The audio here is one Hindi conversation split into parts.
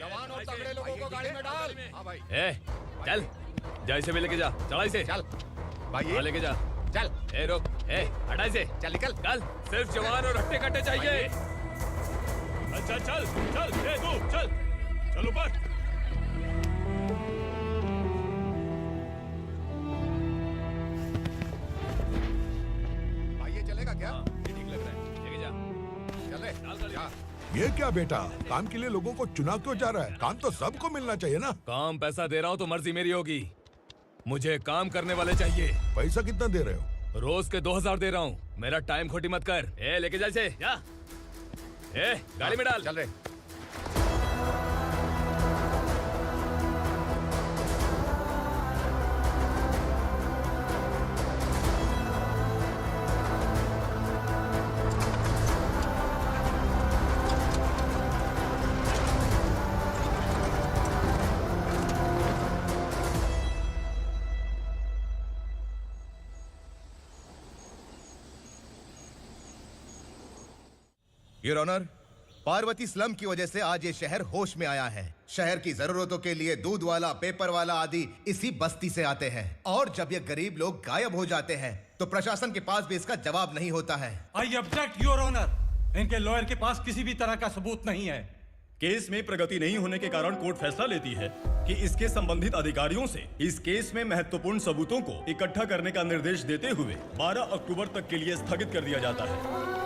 जवान और तगड़े लोगों को गाड़ी में डाल। हाँ भाई। चल जा इसे भी लेके जा, चला इसे। चल भाई लेके जा। चल। रुक, हटा इसे। चल निकल। कल सिर्फ जवान और हट्टे कट्टे चाहिए। चल चल चल तू चल चल ऊपर। भाई ये चलेगा क्या? ये ठीक लग रहा है, लेके जा। चल रे। ये क्या बेटा, काम के लिए लोगों को चुना क्यों जा रहा है? काम तो सबको मिलना चाहिए ना। काम पैसा दे रहा हूँ तो मर्जी मेरी होगी, मुझे काम करने वाले चाहिए। पैसा कितना दे रहे हो? रोज के 2000 दे रहा हूँ, मेरा टाइम खोटी मत कर। लेके जा इसे, जा। गाड़ी में डाल। चल रे। योर ऑनर, पार्वती स्लम की वजह से आज ये शहर होश में आया है। शहर की जरूरतों के लिए दूध वाला, पेपर वाला आदि इसी बस्ती से आते हैं, और जब ये गरीब लोग गायब हो जाते हैं तो प्रशासन के पास भी इसका जवाब नहीं होता है। आई ऑब्जेक्ट योर ऑनर, इनके लॉयर के पास किसी भी तरह का सबूत नहीं है। केस में प्रगति नहीं होने के कारण कोर्ट फैसला लेती है कि इसके संबंधित अधिकारियों से इस केस में महत्वपूर्ण सबूतों को इकट्ठा करने का निर्देश देते हुए 12 अक्टूबर तक के लिए स्थगित कर दिया जाता है।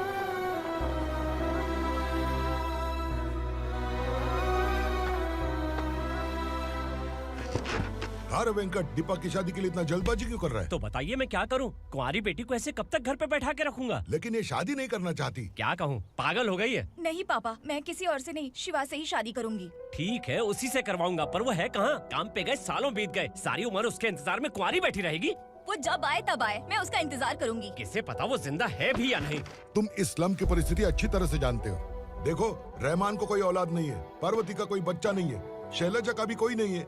अरे वेंकट, दीपक की शादी के लिए इतना जल्दबाजी क्यों कर रहा है? तो बताइए मैं क्या करूं? कुंवारी बेटी को ऐसे कब तक घर पे बैठा के रखूंगा? लेकिन ये शादी नहीं करना चाहती। क्या कहूं, पागल हो गई है? नहीं पापा, मैं किसी और से नहीं, शिवा से ही शादी करूंगी। ठीक है, उसी से करवाऊंगा, पर वो है कहाँ? काम पे गए, सालों बीत गए, सारी उम्र उसके इंतजार में कुंवारी बैठी रहेगी। वो जब आए तब आए, मैं उसका इंतजार करूंगी। किसे पता वो जिंदा है भी या नहीं। तुम इस्लाम की परिस्थिति अच्छी तरह से जानते हो। देखो, रहमान को कोई औलाद नहीं है, पार्वती का कोई बच्चा नहीं है, शैलजा का भी कोई नहीं है।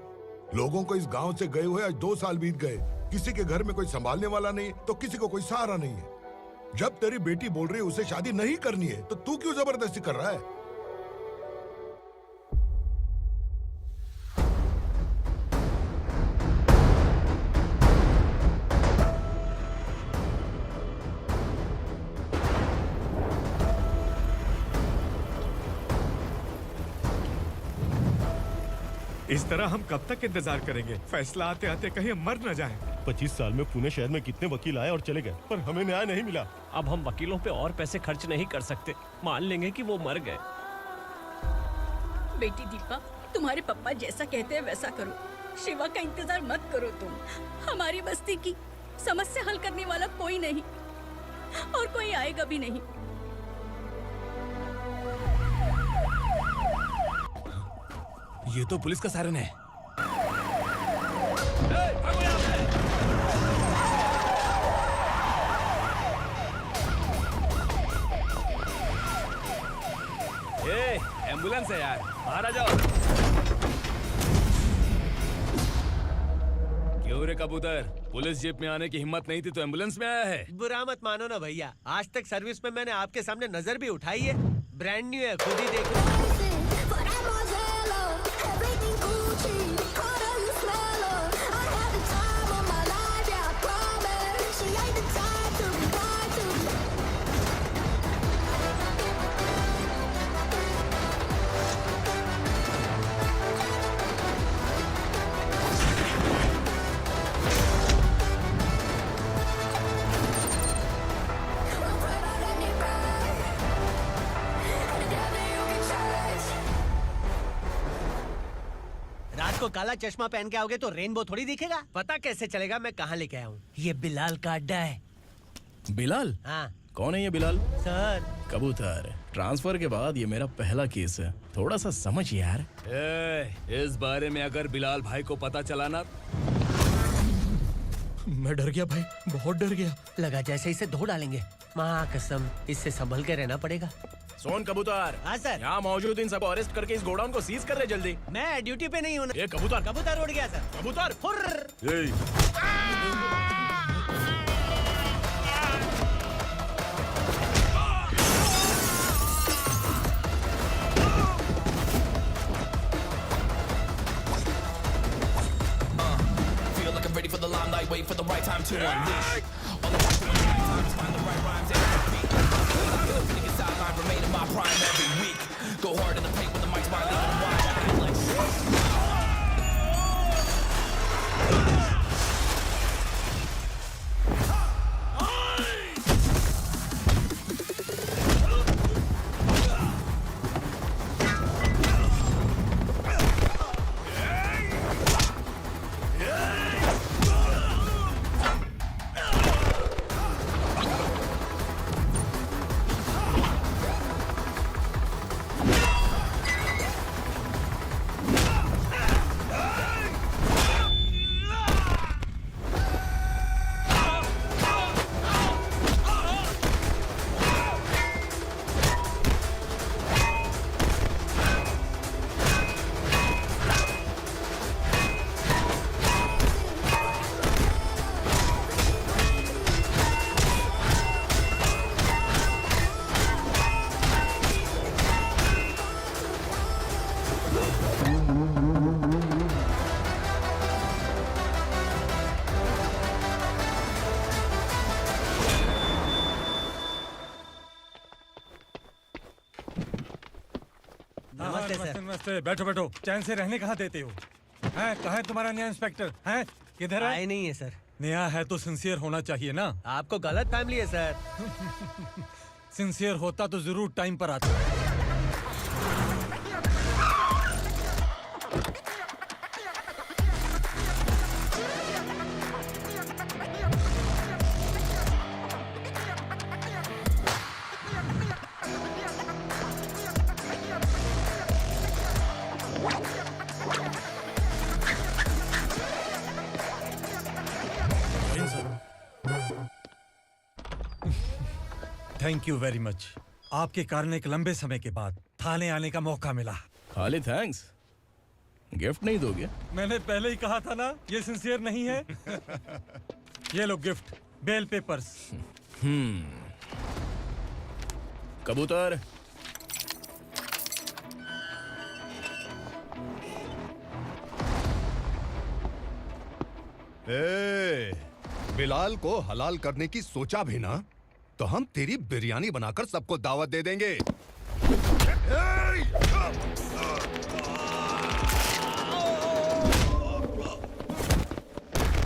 लोगों को इस गांव से गए हुए आज 2 साल बीत गए। किसी के घर में कोई संभालने वाला नहीं, तो किसी को कोई सहारा नहीं है। जब तेरी बेटी बोल रही है उसे शादी नहीं करनी है, तो तू क्यों जबरदस्ती कर रहा है? इस तरह हम कब तक इंतजार करेंगे? फैसला आते आते कहीं हम मर न जाएं। 25 साल में पुणे शहर में कितने वकील आए और चले गए, पर हमें न्याय नहीं मिला। अब हम वकीलों पे और पैसे खर्च नहीं कर सकते, मान लेंगे कि वो मर गए। बेटी दीपा, तुम्हारे पापा जैसा कहते हैं वैसा करो। शिवा का इंतजार मत करो तुम। हमारी बस्ती की समस्या हल करने वाला कोई नहीं, और कोई आएगा भी नहीं। ये तो पुलिस का सायरन है। एम्बुलेंस है यार, बाहर आ जाओ। क्यों रे कबूतर, पुलिस जीप में आने की हिम्मत नहीं थी तो एम्बुलेंस में आया है? बुरा मत मानो ना भैया, आज तक सर्विस में मैंने आपके सामने नजर भी उठाई है। ब्रांड न्यू है, खुद ही देखो। को काला चश्मा पहन के आओगे तो रेनबो थोड़ी दिखेगा। पता कैसे चलेगा मैं कहाँ लेके आया हूँ? ये बिलाल का अड्डा है। बिलाल? हाँ। कौन है ये बिलाल? सर कबूतर, ट्रांसफर के बाद ये मेरा पहला केस है, थोड़ा सा समझ यार। इस बारे में अगर बिलाल भाई को पता चला ना, मैं डर गया भाई, बहुत डर गया। लगा जैसे इसे धो डालेंगे। माँ कसम, इससे संभल के रहना पड़ेगा। सोन कबूतर। हाँ सर। यहाँ मौजूद इन सबको अरेस्ट करके इस गोडाउन को सीज कर रहे जल्दी। मैं ड्यूटी पे नहीं हूँ। ये कबूतर। कबूतर उड़ गया सर। कबूतर फुर्र। wait for the right time to unleash. All the time to find the right rhymes and beat. Niggas sideline remain in my prime every week. Go hard in the paint when the mic's my leaving them wide. I feel like नमस्ते। बैठो बैठो, चैन से रहने कहाँ देते हो? हैं, कहाँ है तुम्हारा नया इंस्पेक्टर? हैं, किधर है? आए नहीं है सर। नया है तो सिंसियर होना चाहिए ना। आपको गलत फैमिली है सर। सिंसियर होता तो जरूर टाइम पर आता। Thank you very much. आपके कारण एक लंबे समय के बाद थाने आने का मौका मिला। खाली थैंक्स, गिफ्ट नहीं दोगे? मैंने पहले ही कहा था ना, ये सिंसियर नहीं है। ये लो गिफ्ट, बेल पेपर्स। कबूतर। बिलाल को हलाल करने की सोचा भी ना, तो हम तेरी बिरयानी बनाकर सबको दावत दे देंगे।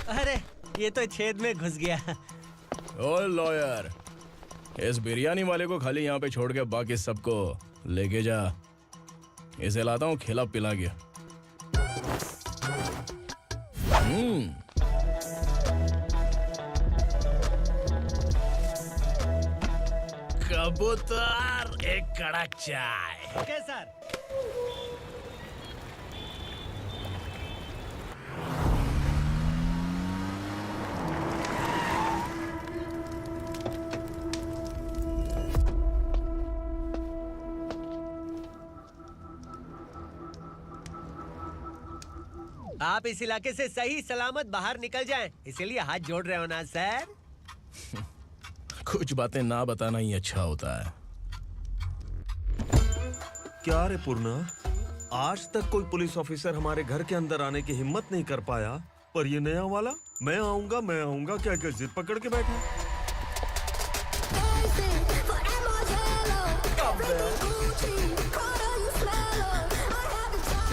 अरे ये तो छेद में घुस गया। ओ लॉयर, इस बिरयानी वाले को खाली यहाँ पे छोड़ के बाकी सबको लेके जा। इसे लाता हूँ खिला पिला के। कबूतर, एक कड़क चाय। Okay sir. आप इस इलाके से सही सलामत बाहर निकल जाएं, इसीलिए हाथ जोड़ रहे हो ना सर? कुछ बातें ना बताना ही अच्छा होता है। क्या रे पूर्णा, आज तक कोई पुलिस ऑफिसर हमारे घर के अंदर आने की हिम्मत नहीं कर पाया, पर ये नया वाला मैं आऊंगा क्या क्या जिद पकड़ के बैठा।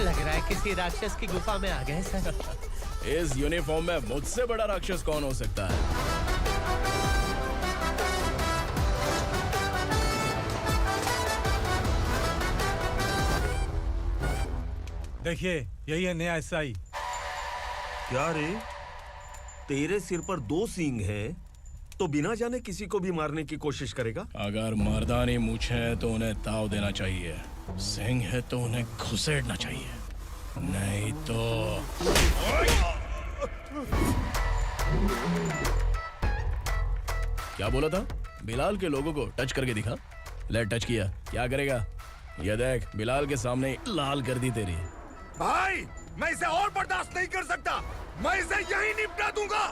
लग रहा है किसी राक्षस की गुफा में आ गए सर। इस यूनिफॉर्म में मुझसे बड़ा राक्षस कौन हो सकता है? देखिए, यही है नया एसआई। क्या रे, तेरे सिर पर 2 सींग हैं, तो बिना जाने किसी को भी मारने की कोशिश करेगा? अगर मर्दानी मूंछ है तो उन्हें ताव देना चाहिए, सिंह है तो उन्हें घुसेड़ना चाहिए, नहीं तो। क्या बोला था? बिलाल के लोगों को टच करके दिखा। ले टच किया, क्या करेगा? ये देख, बिलाल के सामने लाल कर दी तेरी। भाई, मैं इसे और बर्दाश्त नहीं कर सकता। मैं इसे यहीं निपटा दूंगा।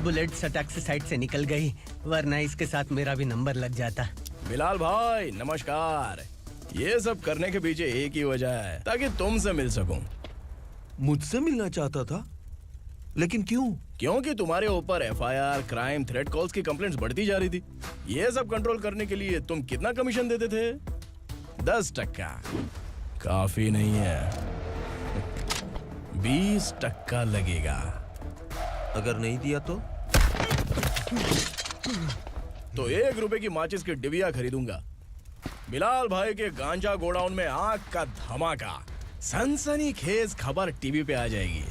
बुलेट सटक से साइड से निकल गई, वरना इसके साथ मेरा भी नंबर लग जाता। बिलाल भाई नमस्कार। ये सब करने के पीछे एक ही वजह है, ताकि तुमसे मिल सकूं। मुझसे मिलना चाहता था, लेकिन क्यों? क्योंकि तुम्हारे ऊपर एफआईआर, क्राइम, थ्रेट कॉल्स की कंप्लेंट्स बढ़ती जा रही थी। ये सब कंट्रोल करने के लिए तुम कितना कमीशन देते थे? 10%। काफी नहीं है, 20% लगेगा। अगर नहीं दिया तो 1 रुपए की माचिस की डिबिया खरीदूंगा। बिलाल भाई के गांजा गोडाउन में आग का धमाका, सनसनीखेज खबर टीवी पे आ जाएगी।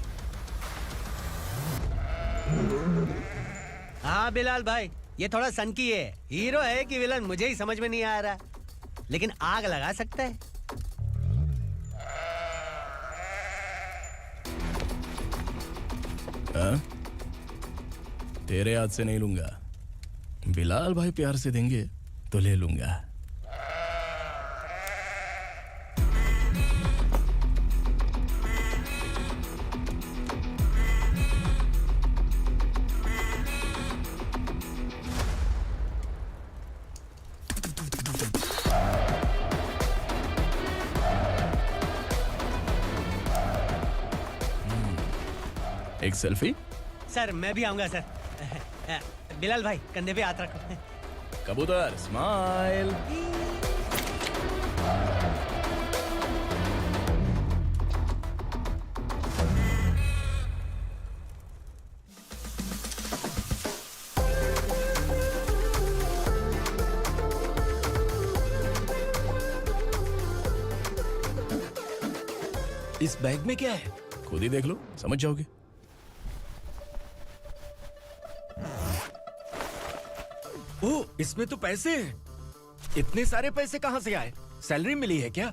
हाँ बिलाल भाई, ये थोड़ा सनकी है। हीरो है कि विलन मुझे ही समझ में नहीं आ रहा, लेकिन आग लगा सकता है। हाँ? तेरे हाथ से नहीं लूंगा, बिलाल भाई प्यार से देंगे तो ले लूंगा। एक सेल्फी? सर मैं भी आऊंगा सर। बिलाल भाई कंधे पे हाथ रखो। कबूतर स्माइल। इस बैग में क्या है? खुद ही देख लो, समझ जाओगे। ओह, इसमें तो पैसे हैं। इतने सारे पैसे कहां से आए? सैलरी मिली है क्या?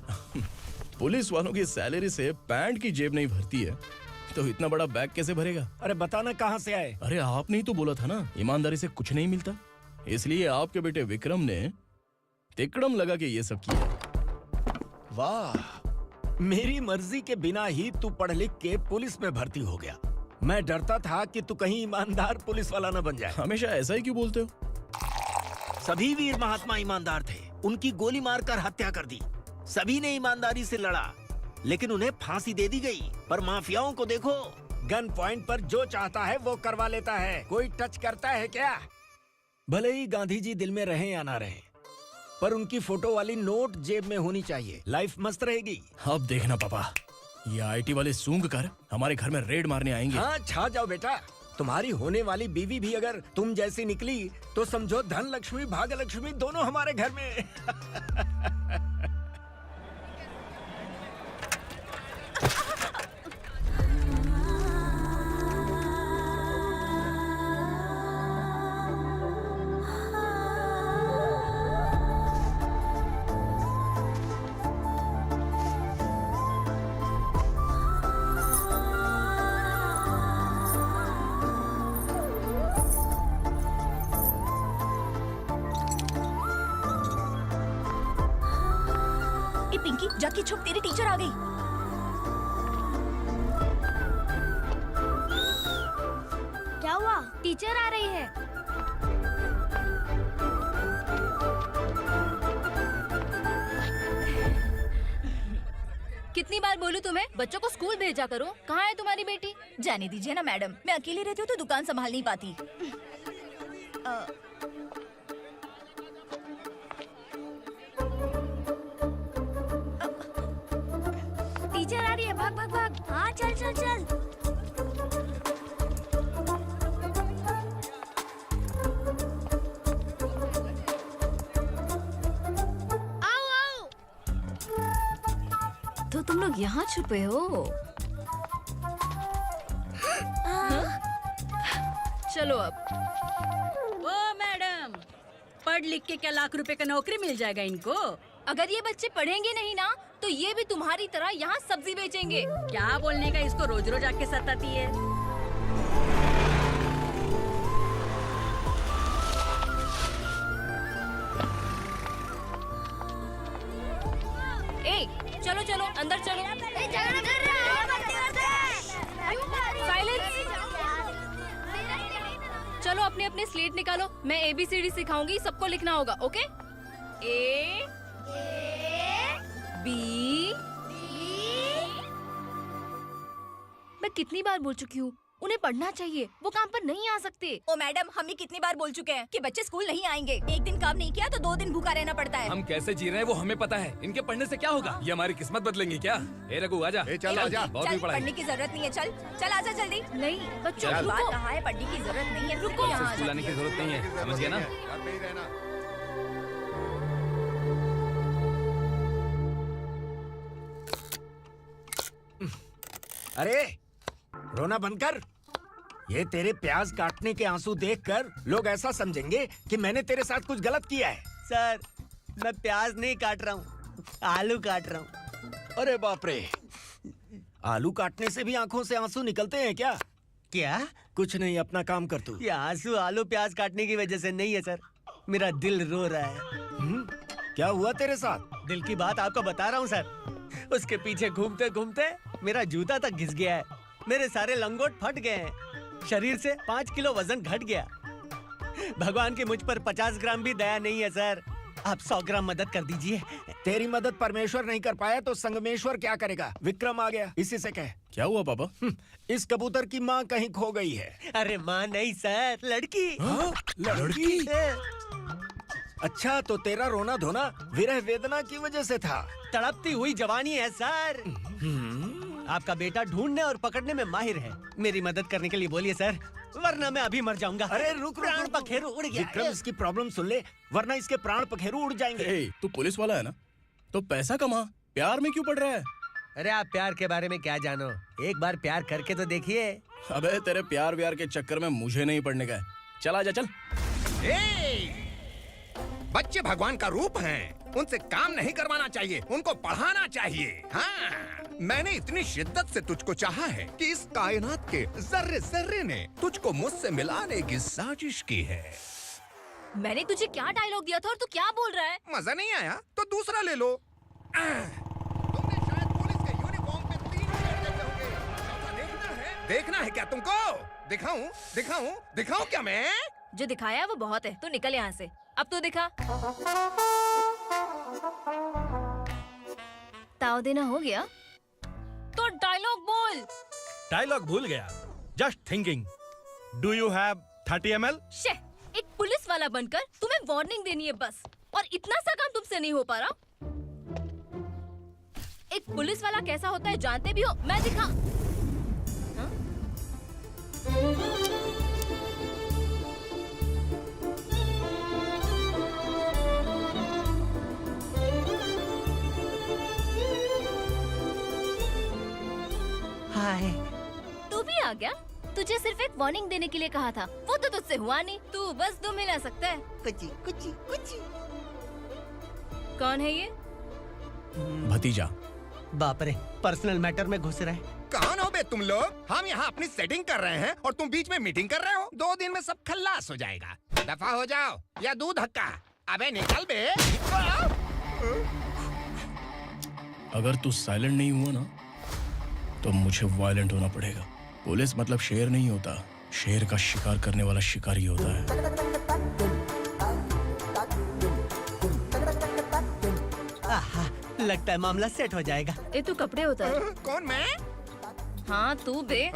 पुलिस वालों की सैलरी से पैंट की जेब नहीं भरती है, तो इतना बड़ा बैग कैसे भरेगा? अरे बताना कहां से आए? अरे आपने ही तो बोला था ना, ईमानदारी से कुछ नहीं मिलता। इसलिए आपके बेटे विक्रम ने तिकड़म लगा के ये सब किया। वाह, मेरी मर्जी के बिना ही तू पढ़ लिख के पुलिस में भर्ती हो गया। मैं डरता था कि तू कहीं ईमानदार पुलिस वाला न बन जाए। हमेशा ऐसा ही क्यों बोलते हो? सभी वीर महात्मा ईमानदार थे, उनकी गोली मारकर हत्या कर दी। सभी ने ईमानदारी से लड़ा, लेकिन उन्हें फांसी दे दी गई। पर माफियाओं को देखो, गन पॉइंट पर जो चाहता है वो करवा लेता है। कोई टच करता है क्या? भले ही गांधी जी दिल में रहे या ना रहे, पर उनकी फोटो वाली नोट जेब में होनी चाहिए। लाइफ मस्त रहेगी। अब देखना पापा, ये आईटी वाले सूंघ कर हमारे घर में रेड मारने आएंगे। हाँ, छा जाओ बेटा। तुम्हारी होने वाली बीवी भी अगर तुम जैसी निकली तो समझो धन लक्ष्मी भाग्य लक्ष्मी दोनों हमारे घर में। पिंकी, जाके छुप, तेरी टीचर आ गई। क्या हुआ? टीचर आ रही है। कितनी बार बोलूं तुम्हें, बच्चों को स्कूल भेजा करो। कहाँ है तुम्हारी बेटी? जाने दीजिए ना मैडम, मैं अकेली रहती हूँ तो दुकान संभाल नहीं पाती। टीचर आ रही है, भाग भाग भाग। हाँ चल चल चल। आओ आओ। तो तुम लोग यहाँ छुपे हो? चलो अब। ओ मैडम, पढ़ लिख के क्या लाख रुपए का नौकरी मिल जाएगा इनको? अगर ये बच्चे पढ़ेंगे नहीं ना, तो ये भी तुम्हारी तरह यहाँ सब्जी बेचेंगे। क्या बोलने का, इसको रोज रोज आके सताती है। ए, चलो चलो अंदर चलो। साइलेंस। चलो अपने अपने स्लेट निकालो, मैं ABCD सिखाऊंगी, सबको लिखना होगा, ओके? A B। मैं कितनी बार बोल चुकी हूँ, उन्हें पढ़ना चाहिए, वो काम पर नहीं आ सकते। ओ मैडम, हम भी कितनी बार बोल चुके हैं कि बच्चे स्कूल नहीं आएंगे। एक दिन काम नहीं किया तो 2 दिन भूखा रहना पड़ता है। हम कैसे जी रहे हैं वो हमें पता है, इनके पढ़ने से क्या होगा? ये हमारी किस्मत बदलेंगे क्या? ए रघु आजा। चल आजा। बहुत भी पढ़ाई। पढ़ने की जरूरत नहीं है, चल आजा जल्दी। नहीं बच्चों बात रुको। कहा है, पढ़ने की जरूरत नहीं है, रुको यहाँ स्कूल आने की जरूरत नहीं है, समझ गया ना? घर पे ही रहना। अरे रोना बंद कर। ये तेरे प्याज काटने के आंसू देखकर लोग ऐसा समझेंगे कि मैंने तेरे साथ कुछ गलत किया है। सर, मैं प्याज नहीं काट रहा हूँ, आलू काट रहा हूँ। अरे बाप रे, आलू काटने से भी आंखों से आंसू निकलते हैं क्या? क्या? कुछ नहीं, अपना काम कर तू। ये आंसू आलू प्याज काटने की वजह से नहीं है सर, मेरा दिल रो रहा है। क्या हुआ तेरे साथ? दिल की बात आपको बता रहा हूँ सर। उसके पीछे घूमते घूमते मेरा जूता तक घिस गया है, मेरे सारे लंगोट फट गए हैं, शरीर से 5 किलो वजन घट गया। भगवान की मुझ पर 50 ग्राम भी दया नहीं है सर, आप 100 ग्राम मदद कर दीजिए। तेरी मदद परमेश्वर नहीं कर पाया तो संगमेश्वर क्या करेगा? विक्रम आ गया, इसी से कह। क्या हुआ पापा? इस कबूतर की माँ कहीं खो गई है। अरे माँ नहीं सर, लड़की। लड़की? अच्छा, तो तेरा रोना धोना विरह वेदना की वजह से था। तड़पती हुई जवानी है सर। आपका बेटा ढूंढने और पकड़ने में माहिर है, मेरी मदद करने के लिए बोलिए सर, वरना मैं अभी मर जाऊंगा। अरे रुक, प्राण पखेरु उड़ गया। विक्रम, इसकी प्रॉब्लम सुन ले, वरना इसके प्राण पखेरु उड़ जाएंगे। ए, तू पुलिस वाला है ना, तो पैसा कमा, प्यार में क्यों पड़ रहा है? अरे आप प्यार के बारे में क्या जानो, एक बार प्यार करके तो देखिए। अबे तेरे प्यार व्यार के चक्कर में मुझे नहीं पड़ने का है, चल आजा चल। बच्चे भगवान का रूप हैं, उनसे काम नहीं करवाना चाहिए, उनको पढ़ाना चाहिए। हाँ, मैंने इतनी शिद्दत से तुझको चाहा है कि इस कायनात के जर्रे जर्रे ने तुझको मुझसे मिलाने की साजिश की है। मैंने तुझे क्या डायलॉग दिया था और तू क्या बोल रहा है? मजा नहीं आया तो दूसरा ले लो। तुमने शायद पुलिस के यूनिफॉर्म पे 3 शेर देखे होंगे। देखना है क्या तुमको? दिखाऊं दिखाऊं दिखाऊं क्या मैं? जो दिखाया वो बहुत है, तू निकल यहाँ से। अब तो दिखा। ताव देना हो गया तो डायलॉग बोल। डायलॉग भूल गया। Just thinking, do you have 30 ml? शे, एक पुलिस वाला बनकर तुम्हें वार्निंग देनी है बस, और इतना सा काम तुमसे नहीं हो पा रहा। एक पुलिस वाला कैसा होता है जानते भी हो? मैं दिखा। हाँ? हाय। तू भी आ गया? तुझे सिर्फ एक वार्निंग देने के लिए कहा था, वो तो तुझसे हुआ नहीं। तू बस 2 मिला सकता है। कुछ कुछ कुछ। कौन है ये? भतीजा। बाप रे, पर्सनल मैटर में घुस रहे। कौन हो बे तुम लोग? हम यहाँ अपनी सेटिंग कर रहे हैं और तुम बीच में मीटिंग कर रहे हो। 2 दिन में सब खल्लास हो जाएगा। दफा हो जाओ या दूध हक्का। अबे निकल बे। अगर तू साइलेंट नहीं हुआ ना तो मुझे वायलेंट होना पड़ेगा। पुलिस मतलब शेर नहीं होता, शेर का शिकार करने वाला शिकारी होता है। आहा, लगता है मामला सेट हो जाएगा। ये तू कपड़े उतार। कौन मैं? हाँ तू बे।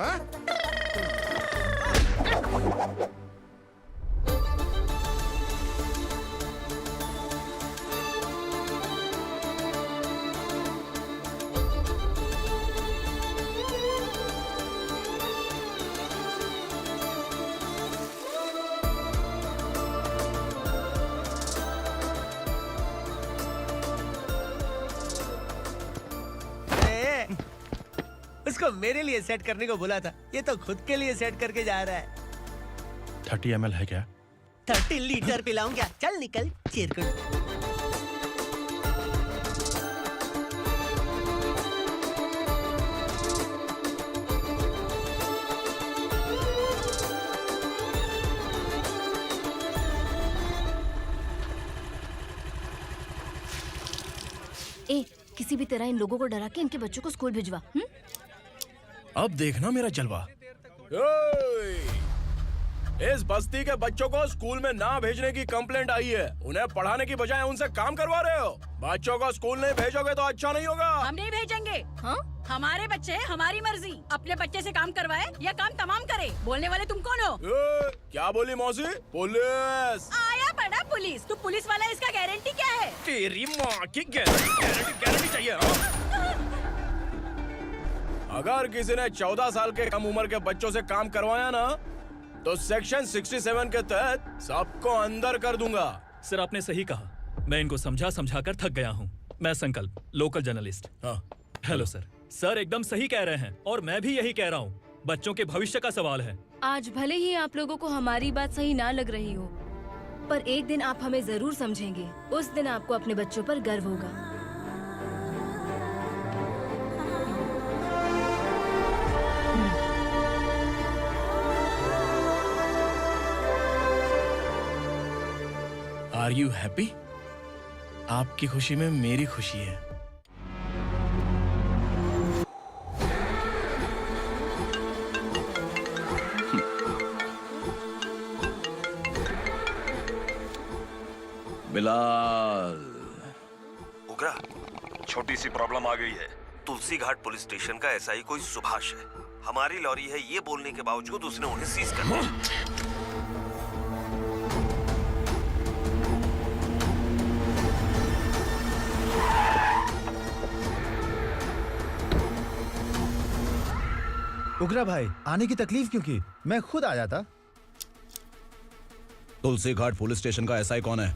उसको मेरे लिए सेट करने को बोला था, ये तो खुद के लिए सेट करके जा रहा है। 30 ml है क्या? 30 लीटर पिलाऊं क्या? चल निकल चिरकुट। ए, किसी भी तरह इन लोगों को डरा के इनके बच्चों को स्कूल भिजवा। अब देखना मेरा जलवा। इस बस्ती के बच्चों को स्कूल में ना भेजने की कंप्लेंट आई है। उन्हें पढ़ाने की बजाय उनसे काम करवा रहे हो। बच्चों को स्कूल नहीं भेजोगे तो अच्छा नहीं होगा। हम नहीं भेजेंगे। हाँ? हमारे बच्चे हमारी मर्जी। अपने बच्चे से काम करवाए या काम तमाम करे। बोलने वाले तुम कौन हो? क्या बोली मौसी? पुलिस आया पड़ा पुलिस। तू पुलिस वाला, इसका गारंटी क्या है? तेरी माँ की गारंटी चाहिए। अगर किसी ने 14 साल के कम उम्र के बच्चों से काम करवाया ना तो सेक्शन 67 के तहत सबको अंदर कर दूंगा। सर आपने सही कहा। मैं इनको समझा कर थक गया हूँ। मैं संकल्प, local journalist. Hello sir. Sir एकदम सही कह रहे हैं और मैं भी यही कह रहा हूँ। बच्चों के भविष्य का सवाल है। आज भले ही आप लोगों को हमारी बात सही ना लग रही हो, पर एक दिन आप हमें जरूर समझेंगे। उस दिन आपको अपने बच्चों पर गर्व होगा। Are you happy? आपकी खुशी में मेरी खुशी है। बिलाल। उग्रा, छोटी सी प्रॉब्लम आ गई है। तुलसी घाट पुलिस स्टेशन का एसआई कोई सुभाष है। हमारी लॉरी है ये बोलने के बावजूद उसने उन्हें सीज कर दिया। उग्रा भाई, आने की तकलीफ क्यों की? मैं खुद आ जाता। तुलसी घाट पुलिस स्टेशन का एसआई कौन है?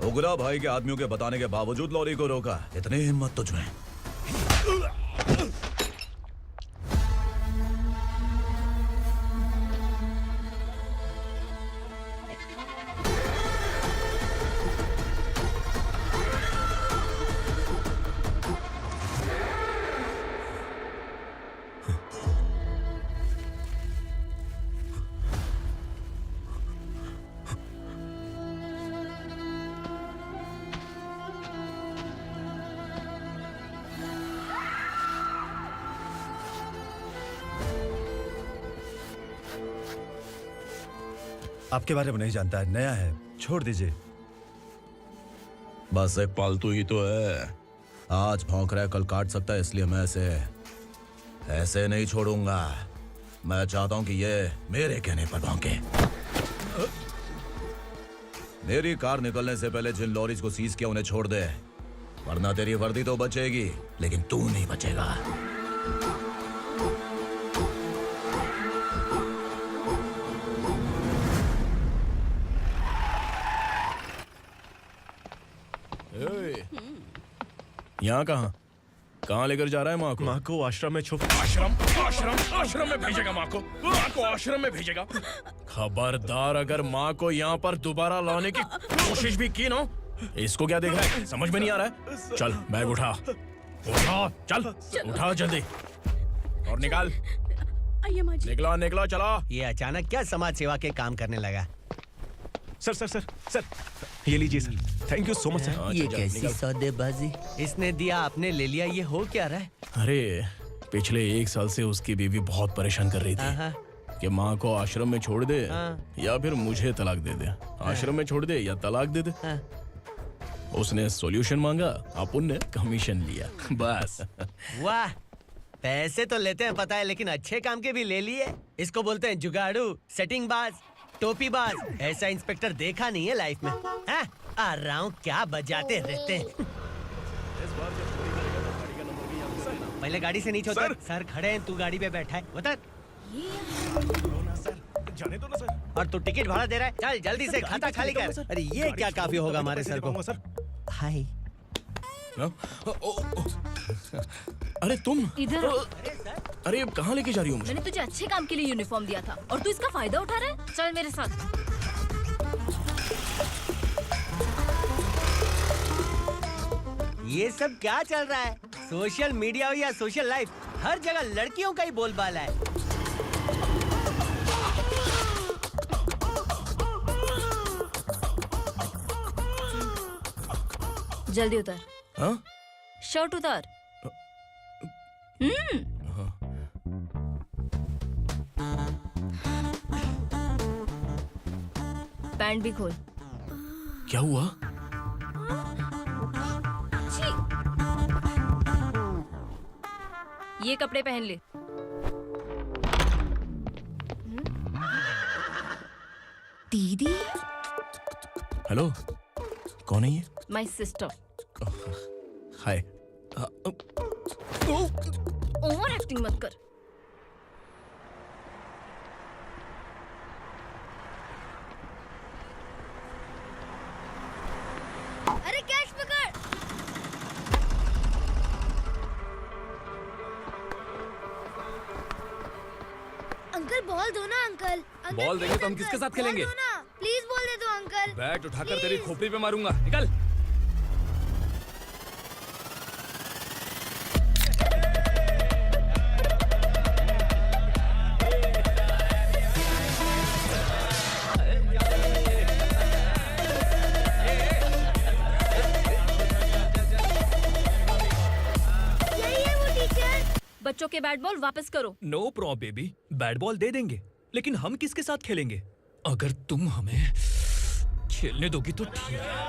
उग्रा भाई के आदमियों के बताने के बावजूद लॉरी को रोका। इतनी हिम्मत तुझमें? आपके बारे में नहीं जानता है, नया है, छोड़ दीजिए। बस एक पालतू ही तो है। आज भौंक रहा है, कल काट सकता है, इसलिए मैं ऐसे नहीं छोड़ूंगा। मैं चाहता हूं कि ये मेरे कहने पर भौंके। मेरी कार निकलने से पहले जिन लॉरीज को सीज किया उन्हें छोड़ दे, वरना तेरी वर्दी तो बचेगी लेकिन तू नहीं बचेगा। यहाँ कहाँ लेकर जा रहा है माँ को? माँ को आश्रम में छुप। आश्रम में भेजेगा माँ को? माँ को आश्रम में भेजेगा? खबरदार, अगर माँ को यहाँ पर दोबारा लाने की कोशिश भी की ना। इसको क्या देख रहा है? समझ में नहीं आ रहा है? चल बैग उठा, चल उठा जल्दी और निकाल। निकला चला। ये अचानक क्या समाज सेवा के काम करने लगा? सर ये लीजिए sir. Thank you so much sir. ये कैसी सौदेबाजी? इसने दिया, आपने ले लिया, ये हो क्या रहा है? अरे पिछले 1 साल से उसकी बीवी बहुत परेशान कर रही थी कि माँ को आश्रम में छोड़ दे या फिर मुझे तलाक दे दे। आश्रम में छोड़ दे या तलाक दे दे। उसने सॉल्यूशन मांगा, अपुन ने कमीशन लिया, बस। वाह, पैसे तो लेते हैं पता है, लेकिन अच्छे काम के भी ले लिए। इसको बोलते हैं जुगाड़ू, सेटिंग बाज, टोपी बाज। ऐसा इंस्पेक्टर देखा नहीं है लाइफ में। हाँ? आ रहा हूँ, क्या बजाते रहते हैं। पहले गाड़ी से नीचे उतर। सर खड़े हैं, तू गाड़ी पे बैठा है, उतर। जाने दो ना सर। और तू टिकट भाड़ा दे रहा है, चल जल्दी से खाता खाली कर। अरे ये क्या काफी होगा हमारे सर को। हाय। अरे तुम इधर। अरे अब कहाँ लेके जा रही हो मुझे? मैंने तुझे अच्छे काम के लिए यूनिफॉर्म दिया था और तू इसका फायदा उठा रहा है। चल मेरे साथ। ये सब क्या चल रहा है? सोशल मीडिया हो या सोशल लाइफ, हर जगह लड़कियों का ही बोलबाला है। जल्दी उतर। हाँ? शर्ट उतार। पैंट भी खोल। क्या हुआ? छी! ये कपड़े पहन ले। दीदी। हेलो, कौन है ये? My sister. Hi. Over acting मत कर। अरे कैच पकड़। अंकल बॉल दो ना अंकल। बॉल देंगे तो हम किसके साथ खेलेंगे? प्लीज बॉल दे दो अंकल। बैट उठाकर तेरी खोपड़ी पे मारूंगा। निकल। बच्चों के बैट बॉल वापस करो। No problem baby, bat ball दे देंगे, लेकिन हम किसके साथ खेलेंगे? अगर तुम हमें खेलने दोगी तो ठीक है।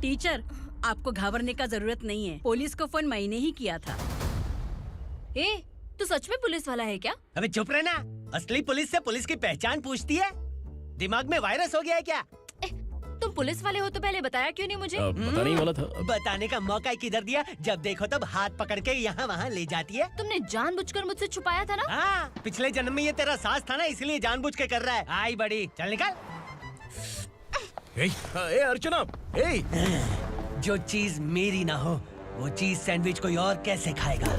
टीचर, आपको घबराने का जरूरत नहीं है। पुलिस को फोन मैंने ही किया था। ए, तू सच में पुलिस वाला है क्या? अबे चुप रहना। असली पुलिस से पुलिस की पहचान पूछती है? दिमाग में वायरस हो गया है क्या? तुम पुलिस वाले हो तो पहले बताया क्यों नहीं मुझे? पता नहीं वाला था। बताने का मौका किधर दिया? जब देखो तब हाथ पकड़ के यहाँ वहाँ ले जाती है। तुमने जानबूझकर मुझसे छुपाया था ना? हाँ, पिछले जन्म में ये तेरा सास था ना, इसलिए जानबूझ के कर रहा है। आई बड़ी, चल निकल। ए अर्चना, जो चीज मेरी ना हो वो चीज सैंडविच कोई और कैसे खाएगा?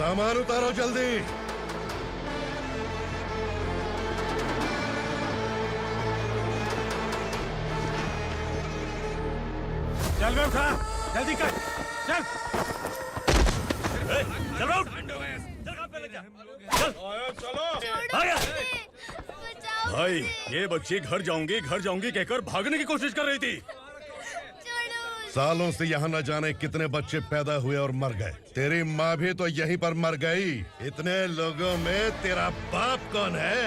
सामान उतारो जल्दी। चल बे उठा, जल्दी कर, चल। चल बे उठ। भाई ये बच्ची घर जाऊंगी कहकर भागने की कोशिश कर रही थी। सालों से यहाँ न जाने कितने बच्चे पैदा हुए और मर गए। तेरी माँ भी तो यहीं पर मर गई। इतने लोगों में तेरा बाप कौन है?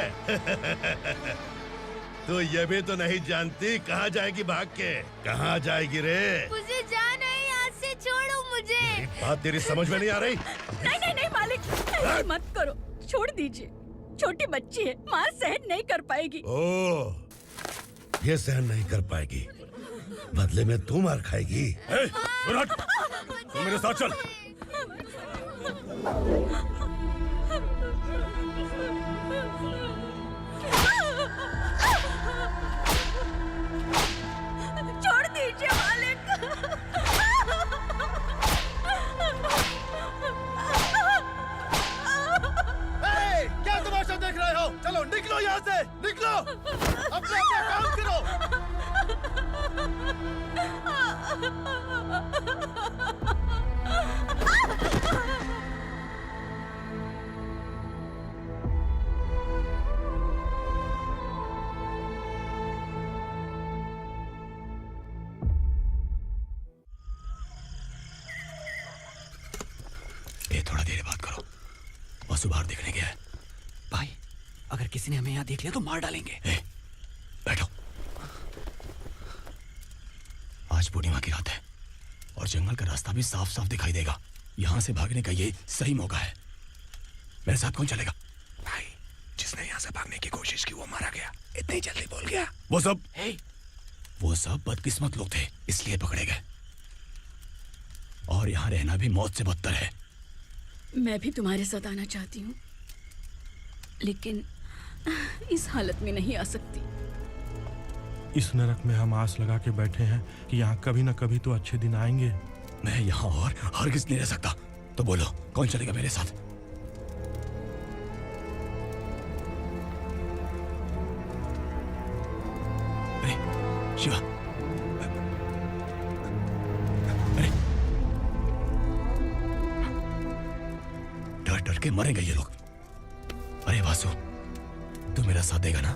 तो ये भी तो नहीं जानती कहाँ जाएगी भाग के? कहाँ जाएगी रे? मुझे जाना है, यहाँ से छोड़ो मुझे। बात तेरी समझ में नहीं आ रही? नहीं मालिक, ऐसे मत करो, छोड़ दीजिए। छोटी बच्ची है, माँ सहन नहीं कर पाएगी। ओह, ये सहन नहीं कर पाएगी, बदले में तू मार खाएगी। तू मेरे साथ चल। छोड़ दीजिए मालिक। क्या तमाशा देख रहे हो? चलो निकलो यहाँ से, निकलो। अपना काम करो। ये थोड़ा देर बात करो, वसु बाहर देखने गया है। भाई, अगर किसी ने हमें यहाँ देख लिया तो मार डालेंगे। बैठो। आज पूर्णिमा की रात है और जंगल का रास्ता भी साफ साफ दिखाई देगा। यहाँ से भागने का ये सही मौका है। मेरे साथ कौन चलेगा? भाई, जिसने यहाँ से भागने की कोशिश की वो मारा गया। इतनी जल्दी बोल गया। वो सब बदकिस्मत लोग थे, इसलिए पकड़े गए। और यहाँ रहना भी मौत से बदतर है। मैं भी तुम्हारे साथ आना चाहती हूँ, लेकिन इस हालत में नहीं आ सकती। इस नरक में हम आस लगा के बैठे हैं कि यहाँ कभी न कभी तो अच्छे दिन आएंगे। मैं यहाँ और हरगिज़ नहीं रह सकता। तो बोलो, कौन चलेगा मेरे साथ? अरे शिवा, अरे डर डर के मरेंगे ये लोग। अरे वासु, तू मेरा साथ देगा ना?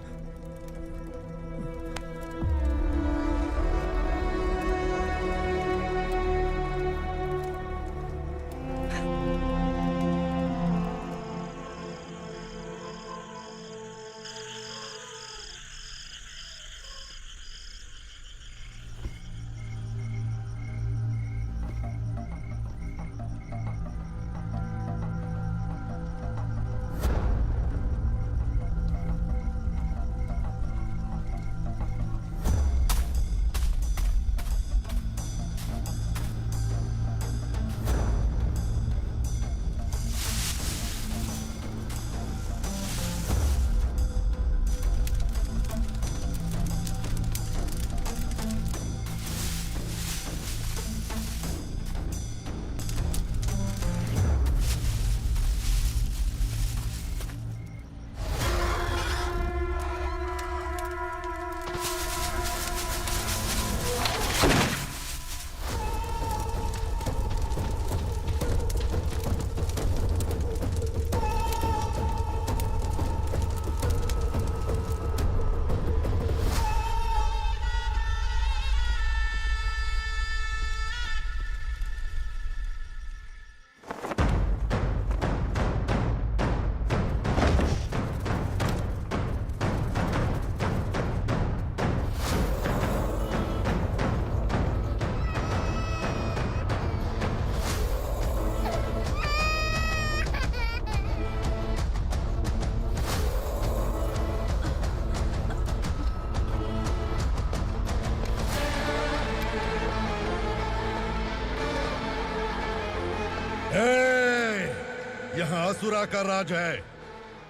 यहाँ असुरा का राज है।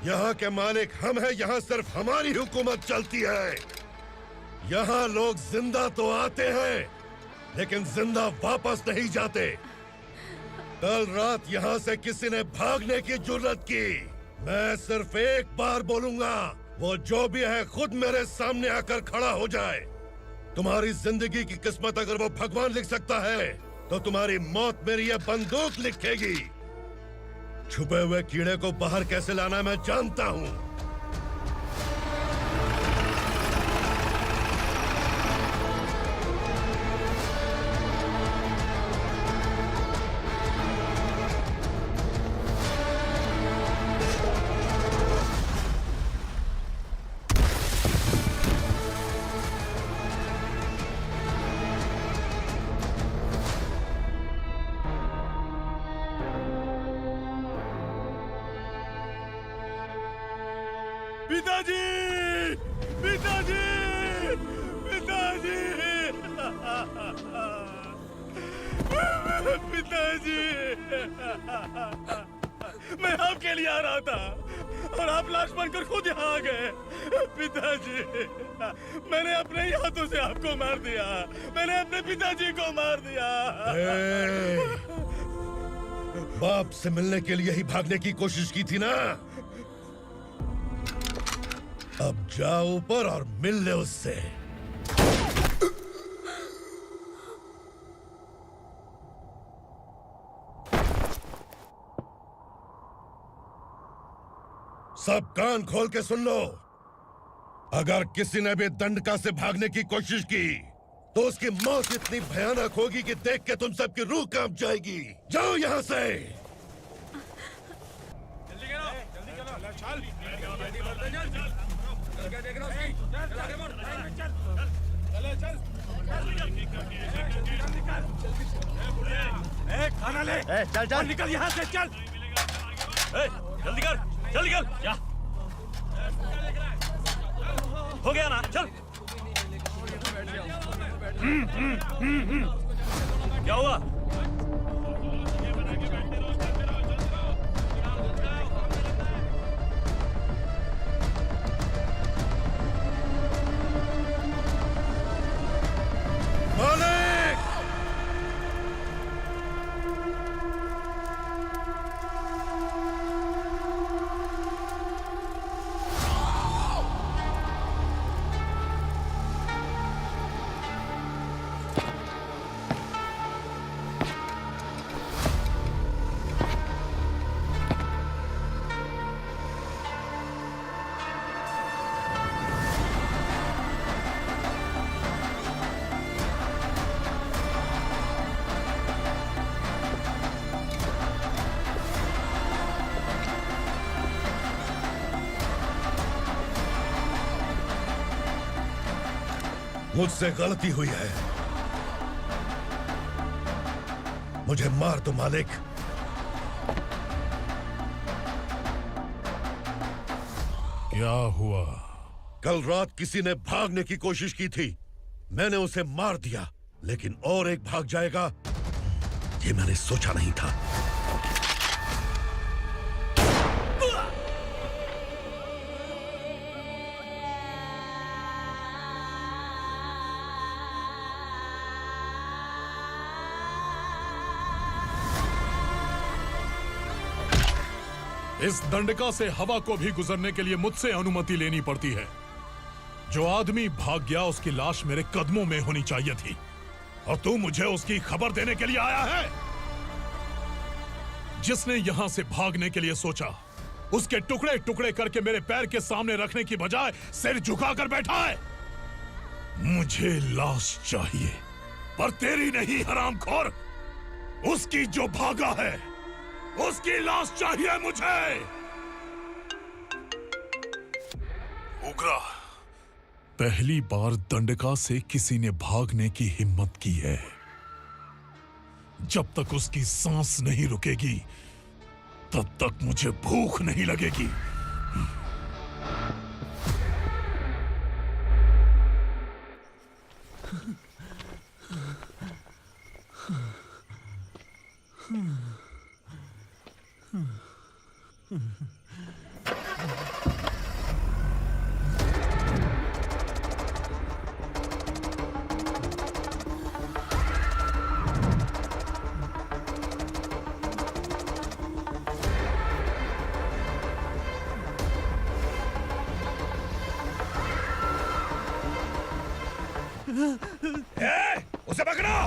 यहाँ के मालिक हम हैं। यहाँ सिर्फ हमारी हुकूमत चलती है। यहाँ लोग जिंदा तो आते हैं, लेकिन जिंदा वापस नहीं जाते। कल रात यहाँ से किसी ने भागने की जुर्रत की, मैं सिर्फ एक बार बोलूंगा, वो जो भी है खुद मेरे सामने आकर खड़ा हो जाए। तुम्हारी जिंदगी की किस्मत अगर वो भगवान लिख सकता है तो तुम्हारी मौत मेरी ये बंदूक लिखेगी। छुपे हुए कीड़े को बाहर कैसे लाना मैं जानता हूँ। पिताजी, पिताजी, पिताजी, पिताजी, मैं आपके लिए आ रहा था और आप लाश बनकर खुद यहाँ आ गए। पिताजी, मैंने अपने ही हाथों से आपको मार दिया। मैंने अपने पिताजी को मार दिया। बाप से मिलने के लिए ही भागने की कोशिश की थी ना? अब जाओ ऊपर और मिल ले उससे। सब कान खोल के सुन लो। अगर किसी ने भी दंडका से भागने की कोशिश की तो उसकी मौत इतनी भयानक होगी कि देख के तुम सबकी रूह कांप जाएगी। जाओ यहाँ से। खाना ले। चल चल निकल यहाँ से, चल। जल्दी कर, जल्दी कर। क्या हो गया ना? चल। क्या हुआ? मालिक! मुझसे गलती हुई है। मुझे मार दो मालिक। क्या हुआ? कल रात किसी ने भागने की कोशिश की थी। मैंने उसे मार दिया, लेकिन और एक भाग जाएगा ये मैंने सोचा नहीं था। इस दंडका से हवा को भी गुजरने के लिए मुझसे अनुमति लेनी पड़ती है। जो आदमी भाग गया उसकी लाश मेरे कदमों में होनी चाहिए थी, और तू मुझे उसकी खबर देने के लिए आया है। जिसने यहां से भागने के लिए सोचा उसके टुकड़े टुकड़े करके मेरे पैर के सामने रखने की बजाय सिर झुकाकर बैठा है। मुझे लाश चाहिए, पर तेरी नहीं हरामखोर। उसकी जो भागा है उसकी लाश चाहिए मुझे। उग्रा, पहली बार दंडका से किसी ने भागने की हिम्मत की है। जब तक उसकी सांस नहीं रुकेगी तब तक मुझे भूख नहीं लगेगी। उसे पकड़ो।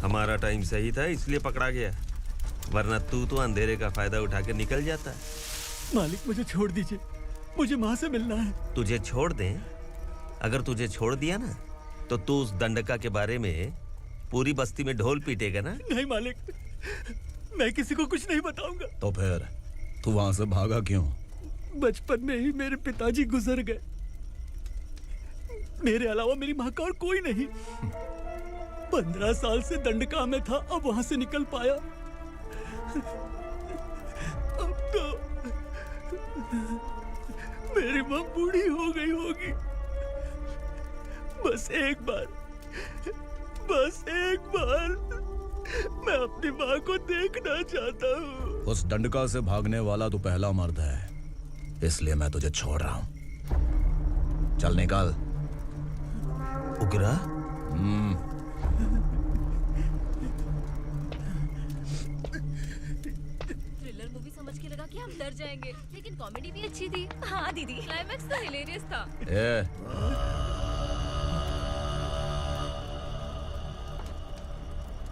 हमारा टाइम सही था इसलिए पकड़ा गया, वरना तू तो अंधेरे का फायदा उठा के निकल जाता। मालिक मुझे छोड़ दीजिए, मुझे माँ से मिलना है। तुझे छोड़ दें? अगर तुझे छोड़ दिया ना तो तू उस दंडका के बारे में पूरी बस्ती में ढोल पीटेगा ना। नहीं मालिक, मैं किसी को कुछ नहीं बताऊंगा। तो फिर तू वहां से भागा क्यों? बचपन में ही मेरे पिताजी गुजर गए, मेरे अलावा मेरी माँ का और कोई नहीं। 15 साल से दंडका में था, अब वहां से निकल पाया। अब तो मेरी माँ बूढ़ी हो गई होगी। बस एक बार मैं अपनी माँ को देखना चाहता हूँ। उस दंडका से भागने वाला तू पहला मर्द है, इसलिए मैं तुझे छोड़ रहा हूं। चल निकल। उग्रा? थ्रिलर मूवी समझ के लगा कि हम डर जाएंगे, लेकिन कॉमेडी भी अच्छी थी। हाँ दीदी, क्लाइमैक्स तो हिलेरियस था।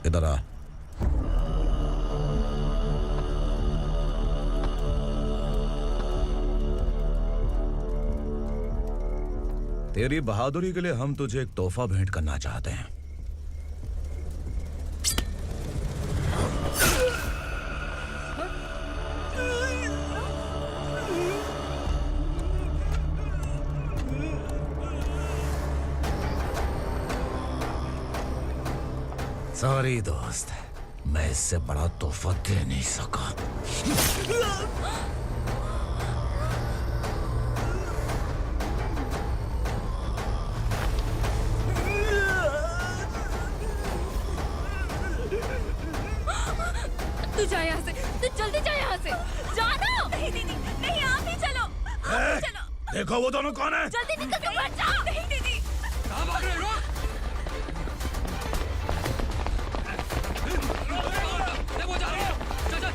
इधर आ। तेरी बहादुरी के लिए हम तुझे एक तोहफा भेंट करना चाहते हैं। सॉरी दोस्त, मैं इससे बड़ा तोहफा दे नहीं सका। तू जा यहाँ से, तू जल्दी जा यहाँ से। जानो। नहीं दीदी, नहीं आप ही चलो। आप ही चलो। देखो वो दोनों कौन है? जल्दी निकल के मत जाओ। नहीं दीदी। कहाँ भाग रहे हो? देखो जा रहे हो। चल चल।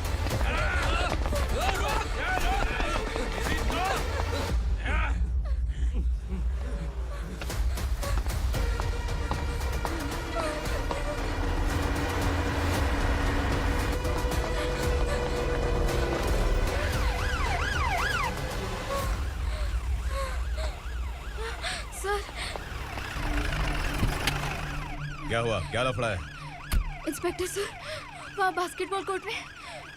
सर। क्या हुआ? क्या लफड़ा है? इंस्पेक्टर सर, वहाँ बास्केटबॉल कोर्ट में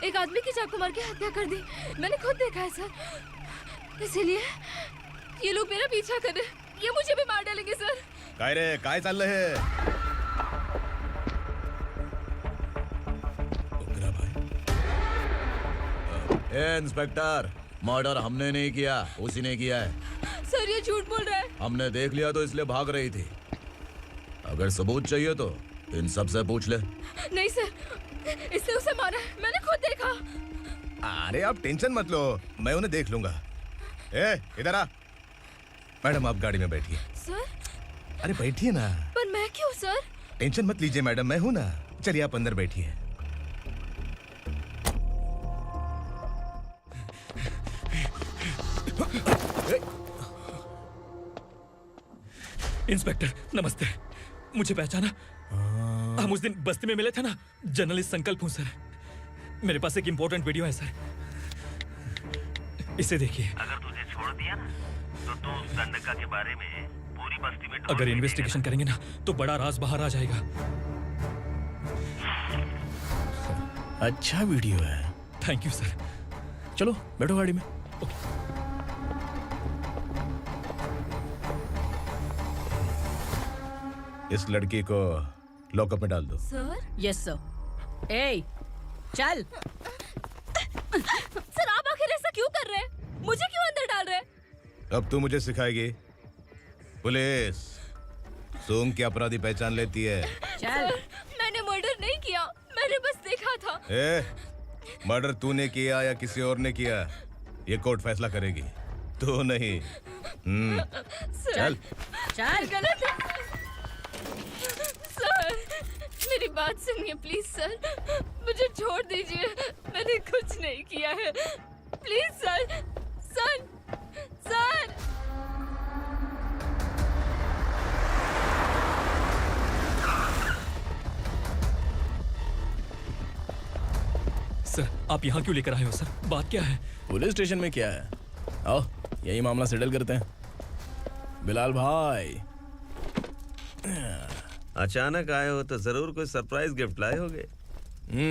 एक आदमी की चाकू मार के हत्या कर दी। मैंने खुद देखा है सर, इसीलिए ये लोग मेरा पीछा कर रहे हैं। ये मुझे भी मार डालेंगे सर। काय रे, काय चाललंय हे? ए इंस्पेक्टर, मर्डर हमने नहीं किया, उसी ने किया है। सर ये झूठ बोल रहा है। हमने देख लिया तो इसलिए भाग रही थी। अगर सबूत चाहिए तो इन सब से पूछ ले। नहीं सर, इसने उसे मारा है, मैंने खुद देखा। अरे आप टेंशन मत लो, मैं उन्हें देख लूंगा। ए, इधर आ। मैडम आप गाड़ी में बैठिए। सर? अरे बैठिए ना। पर मैं क्यों सर? टेंशन मत लीजिए मैडम, मैं हूं ना। चलिए आप अंदर बैठिए। इंस्पेक्टर नमस्ते, मुझे पहचाना? हम उस दिन बस्ती में मिले थे ना। जर्नलिस्ट संकल्प हूं सर। मेरे पास एक इंपॉर्टेंट वीडियो है सर, इसे देखिए। अगर तुझे छोड़ दिया ना तो तू उस दंडका के बारे में पूरी बस्ती में अगर इन्वेस्टिगेशन करेंगे ना तो बड़ा राज बाहर आ जाएगा। अच्छा वीडियो है। Thank you sir. चलो बैठो गाड़ी में। इस लड़की को लॉकअप में डाल दो। सर? Yes sir. ए, चल। सर आप आखिर ऐसा क्यों कर रहे हैं? मुझे क्यों अंदर डाल रहे? अब तू मुझे सिखाएगी? पुलिस सूंघ के अपराधी पहचान लेती है। सर, मैंने मर्डर नहीं किया, मैंने बस देखा था। मर्डर तूने किया या किसी और ने किया, ये कोर्ट फैसला करेगी, तू नहीं। चल चल। गलत है सर, मेरी बात सुनिए प्लीज सर, मुझे छोड़ दीजिए, मैंने कुछ नहीं किया है, please sir. Sir sir sir, आप यहाँ क्यों लेकर आए हो सर? बात क्या है? पुलिस स्टेशन में क्या है? आओ यही मामला सेटल करते हैं। बिलाल भाई, अचानक आए हो तो जरूर कोई सरप्राइज गिफ्ट लाए होगे। तो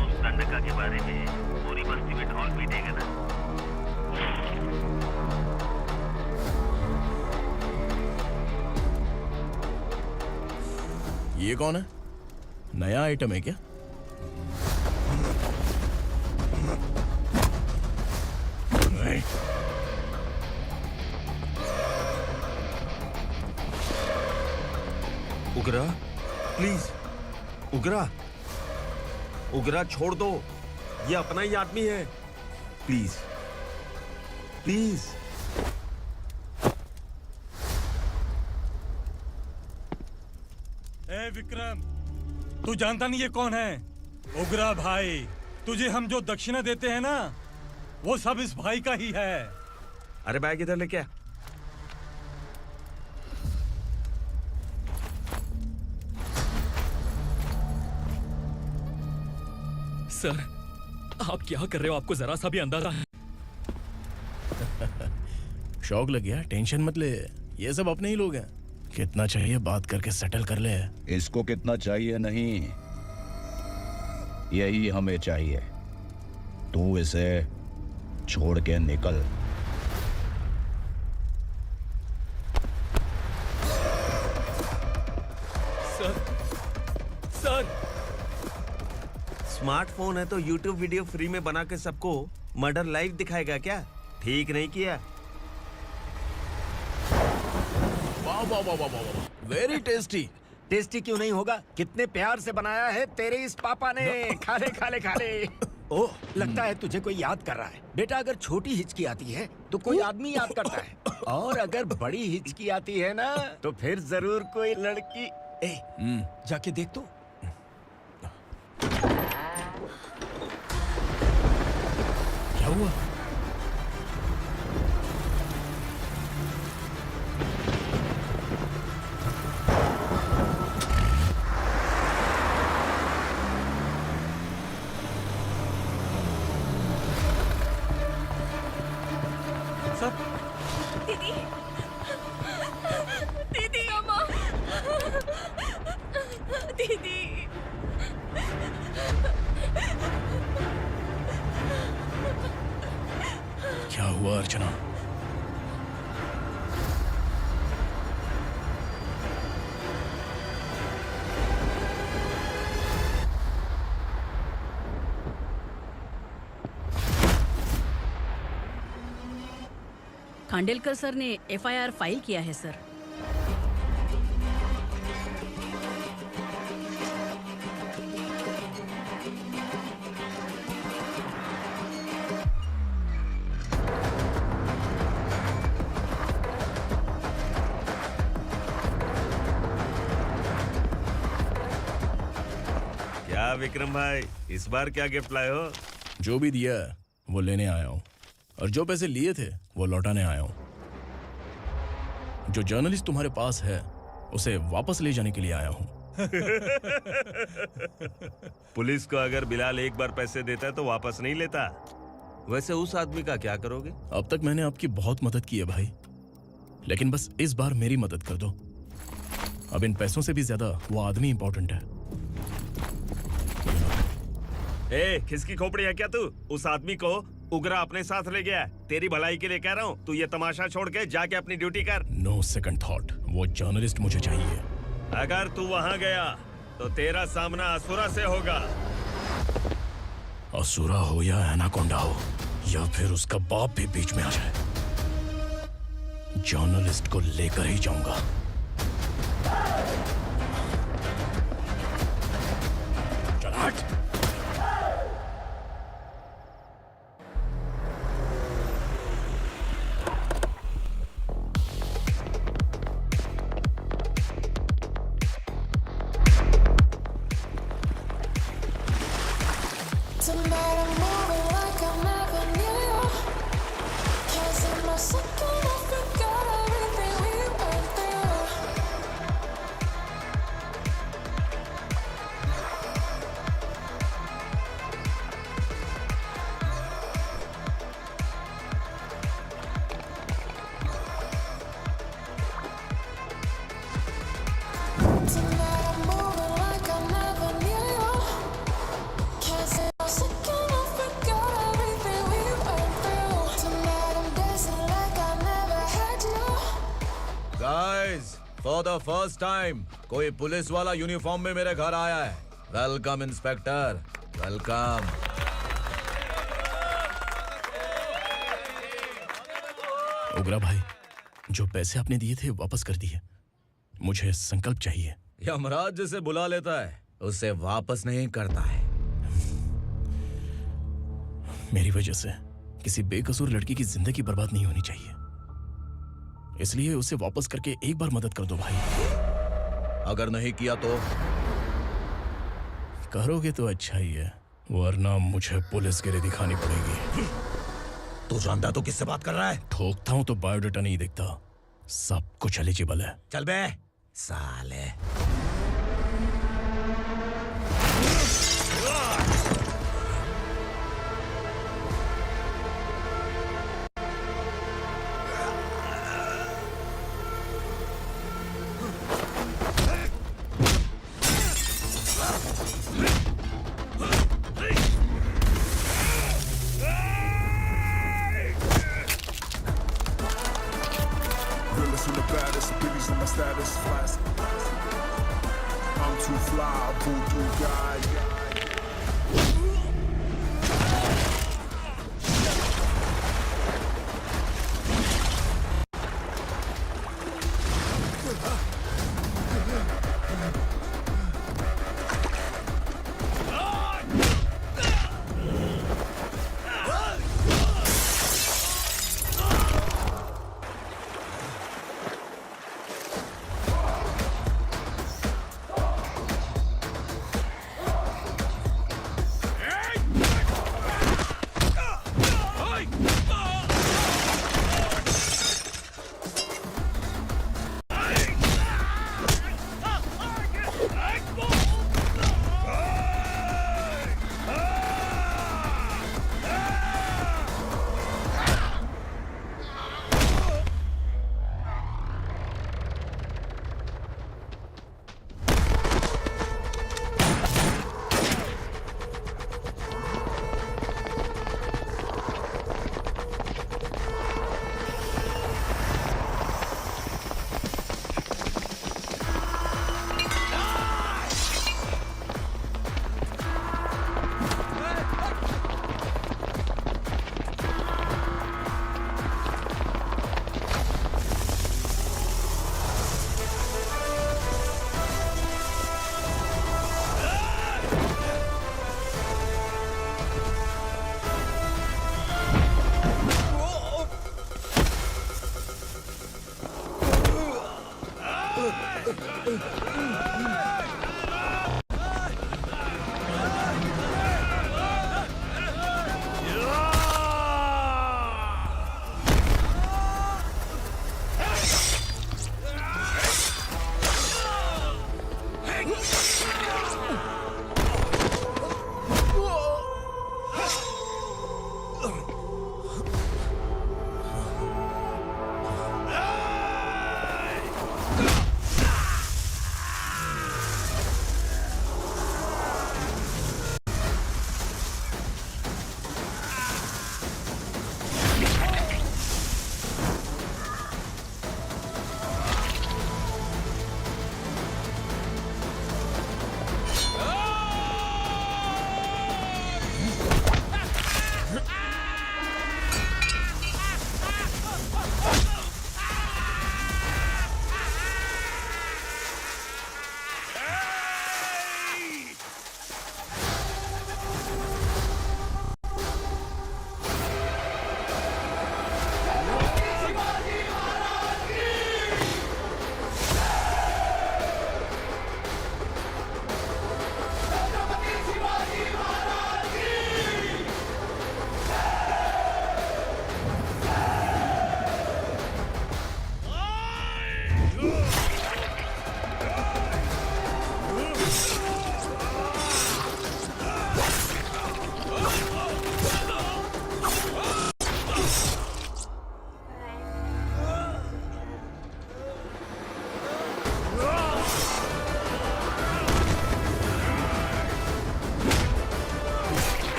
उस दंडका के बारे में पूरी बस्ती में ढोल पीटेगा ना? ये कौन है? नया आइटम है क्या? उगरा, प्लीज उगरा, उगरा छोड़ दो, ये अपना ही आदमी है, प्लीज प्लीज। ए विक्रम, तू जानता नहीं ये कौन है? उगरा भाई, तुझे हम जो दक्षिणा देते हैं ना, वो सब इस भाई का ही है। अरे बैग इधर लेके आ। सर, आप क्या कर रहे हो? आपको जरा सा भी अंदाजा है? शौक लग गया? टेंशन मत ले, ये सब अपने ही लोग हैं। कितना चाहिए बात करके सेटल कर ले। इसको कितना चाहिए नहीं, यही हमें चाहिए। तू इसे छोड़ के निकल। सर, सर, स्मार्टफोन है तो YouTube वीडियो फ्री में बना के सबको मर्डर लाइव दिखाएगा क्या? ठीक नहीं किया। वाह वाह वाह वाह वाह, वेरी टेस्टी। टेस्टी क्यों नहीं होगा? कितने प्यार से बनाया है तेरे इस पापा ने। खा ले खा ले खा ले। ओह, लगता है तुझे कोई याद कर रहा है। बेटा, अगर छोटी हिचकी आती है तो कोई आदमी याद करता है, और अगर बड़ी हिचकी आती है ना तो फिर जरूर कोई लड़की। जाके देख तो। क्या हुआ? दीदी, दीदी, अम्मा, दीदी। क्या हुआ अर्चना? खांडेलकर सर ने FIR फाइल किया है सर। क्या विक्रम भाई, इस बार क्या गिफ्ट लाए हो? जो भी दिया है वो लेने आया हूँ, और जो पैसे लिए थे वो लौटाने आया हूँ। जो जर्नलिस्ट तुम्हारे पास है उसे वापस ले जाने के लिए आया हूँ। पुलिस को अगर बिलाल एक बार पैसे देता है तो वापस नहीं लेता। वैसे उस आदमी का क्या करोगे? अब तक मैंने आपकी बहुत मदद की है भाई, लेकिन बस इस बार मेरी मदद कर दो। अब इन पैसों से भी ज्यादा वो आदमी इंपॉर्टेंट है। खिसकी खोपड़ी है क्या तू? उस आदमी को उगरा अपने साथ ले गया। तेरी भलाई के लिए कह रहा हूँ, तू ये तमाशा छोड़ के जाके अपनी ड्यूटी कर। नो सेकंड थॉट, वो जर्नलिस्ट मुझे चाहिए। अगर तू वहाँ गया तो तेरा सामना असुरा से होगा। असुरा हो या एनाकोंडा हो, या फिर उसका बाप भी बीच में आ जाए, जर्नलिस्ट को लेकर ही जाऊंगा। चल हट। फॉर द फर्स्ट टाइम कोई पुलिस वाला यूनिफॉर्म में मेरे घर आया है। Welcome inspector, welcome. उग्रा भाई, जो पैसे आपने दिए थे वापस कर दिए। मुझे संकल्प चाहिए। यमराज जिसे बुला लेता है उसे वापस नहीं करता है। मेरी वजह से किसी बेकसूर लड़की की जिंदगी बर्बाद नहीं होनी चाहिए, इसलिए उसे वापस करके एक बार मदद कर दो भाई। अगर नहीं किया तो? करोगे तो अच्छा ही है, वरना मुझे पुलिसगिरी दिखानी पड़ेगी। तू जानता तो किससे बात कर रहा है? ठोकता हूं तो बायोडाटा नहीं दिखता, सब कुछ एलिजिबल है। चल बे साले।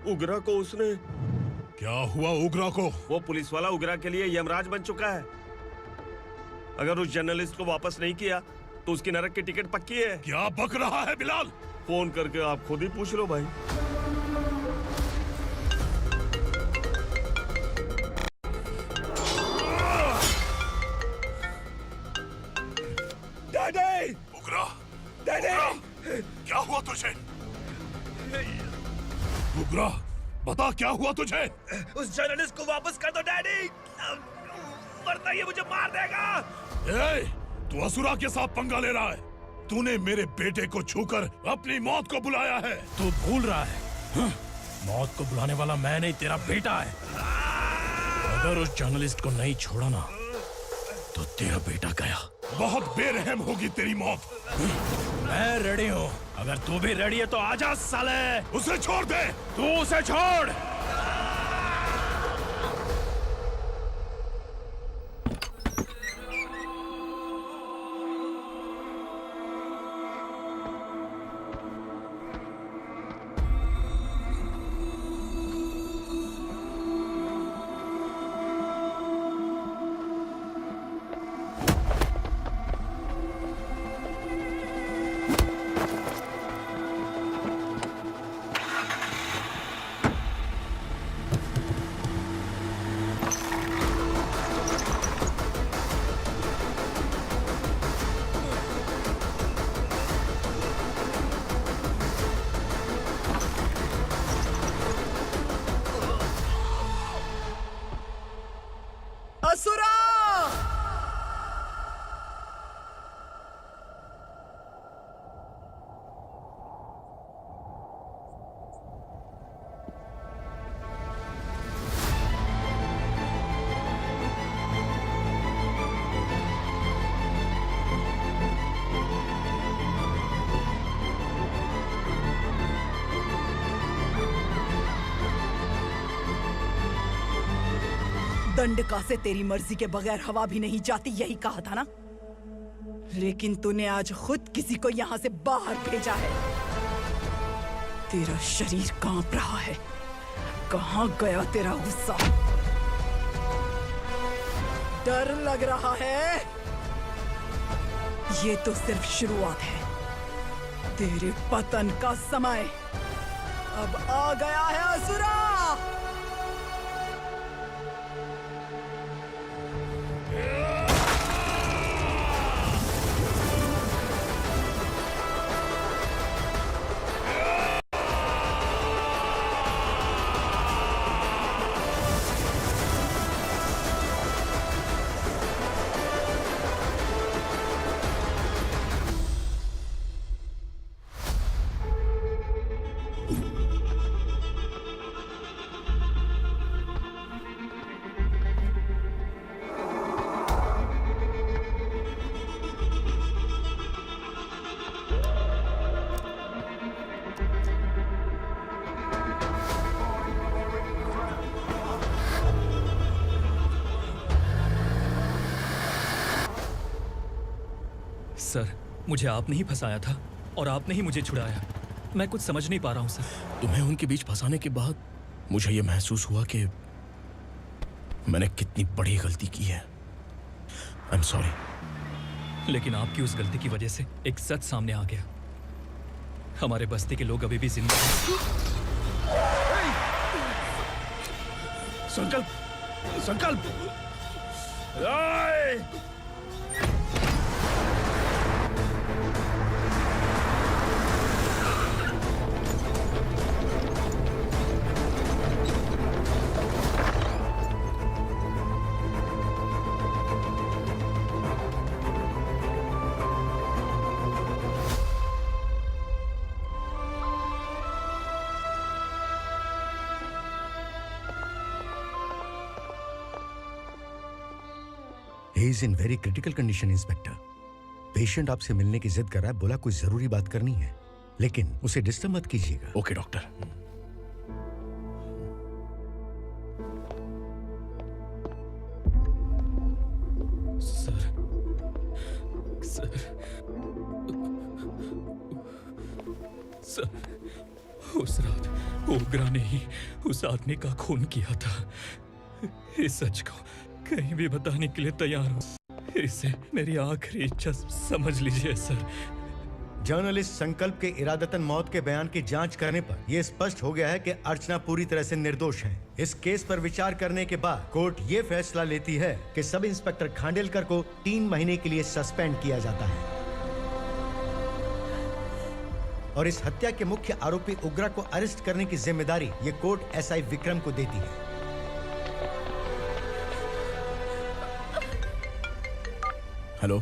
उगरा को उसने। क्या हुआ उगरा को? वो पुलिस वाला उगरा के लिए यमराज बन चुका है। अगर उस जर्नलिस्ट को वापस नहीं किया तो उसकी नरक की टिकट पक्की है। क्या बक रहा है बिलाल? फोन करके आप खुद ही पूछ लो भाई। डैडी! उगरा! डैडी! क्या हुआ तुझे? उगरा, बता क्या हुआ तुझे? उस जर्नलिस्ट को वापस कर दो डैडी, वरना ये मुझे मार देगा। ए, तू असुरा के साथ पंगा ले रहा है। तूने मेरे बेटे को छूकर अपनी मौत को बुलाया है। तू भूल रहा है, मौत को बुलाने वाला मैं नहीं, तेरा बेटा है। अगर उस जर्नलिस्ट को नहीं छोड़ा ना तो तेरा बेटा गया। बहुत बेरहम होगी तेरी मौत। मैं रेडी हूँ, अगर तू भी रेडी है तो आजा साले। उसे छोड़ दे। तू उसे छोड़। असुरा! दंडका से तेरी मर्जी के बगैर हवा भी नहीं जाती, यही कहा था ना? लेकिन तूने आज खुद किसी को यहाँ से बाहर भेजा है। तेरा शरीर कांप रहा है। कहाँ गया तेरा गुस्सा? डर लग रहा है? ये तो सिर्फ शुरुआत है। तेरे पतन का समय अब आ गया है असुरा। सर, मुझे आपने ही फंसाया था और आपने ही मुझे छुड़ाया। मैं कुछ समझ नहीं पा रहा हूँ सर। तुम्हें उनके बीच फंसाने के बाद मुझे यह महसूस हुआ कि मैंने कितनी बड़ी गलती की है। I am sorry. लेकिन आपकी उस गलती की वजह से एक सच सामने आ गया। हमारे बस्ती के लोग अभी भी जिंदा हैं। संकल्प! संकल्प! He is in very critical condition, inspector. Patient आपसे मिलने की जिद कर रहा है, बोला कोई जरूरी बात करनी है, लेकिन उसे डिस्टर्ब मत कीजिएगा। Okay doctor. Sir, sir, sir, उस रात ओग्रा ने ही उस आदमी का खून किया था। इस सच को कहीं भी बताने के लिए तैयार हूँ। इसे मेरी आखिरी इच्छा समझ लीजिए सर। जर्नलिस्ट संकल्प के इरादतन मौत के बयान की जांच करने पर यह स्पष्ट हो गया है कि अर्चना पूरी तरह से निर्दोष है। इस केस पर विचार करने के बाद कोर्ट ये फैसला लेती है कि सब इंस्पेक्टर खांडेलकर को 3 महीने के लिए सस्पेंड किया जाता है और इस हत्या के मुख्य आरोपी उग्रा को अरेस्ट करने की जिम्मेदारी ये कोर्ट एसआई विक्रम को देती है। हेलो,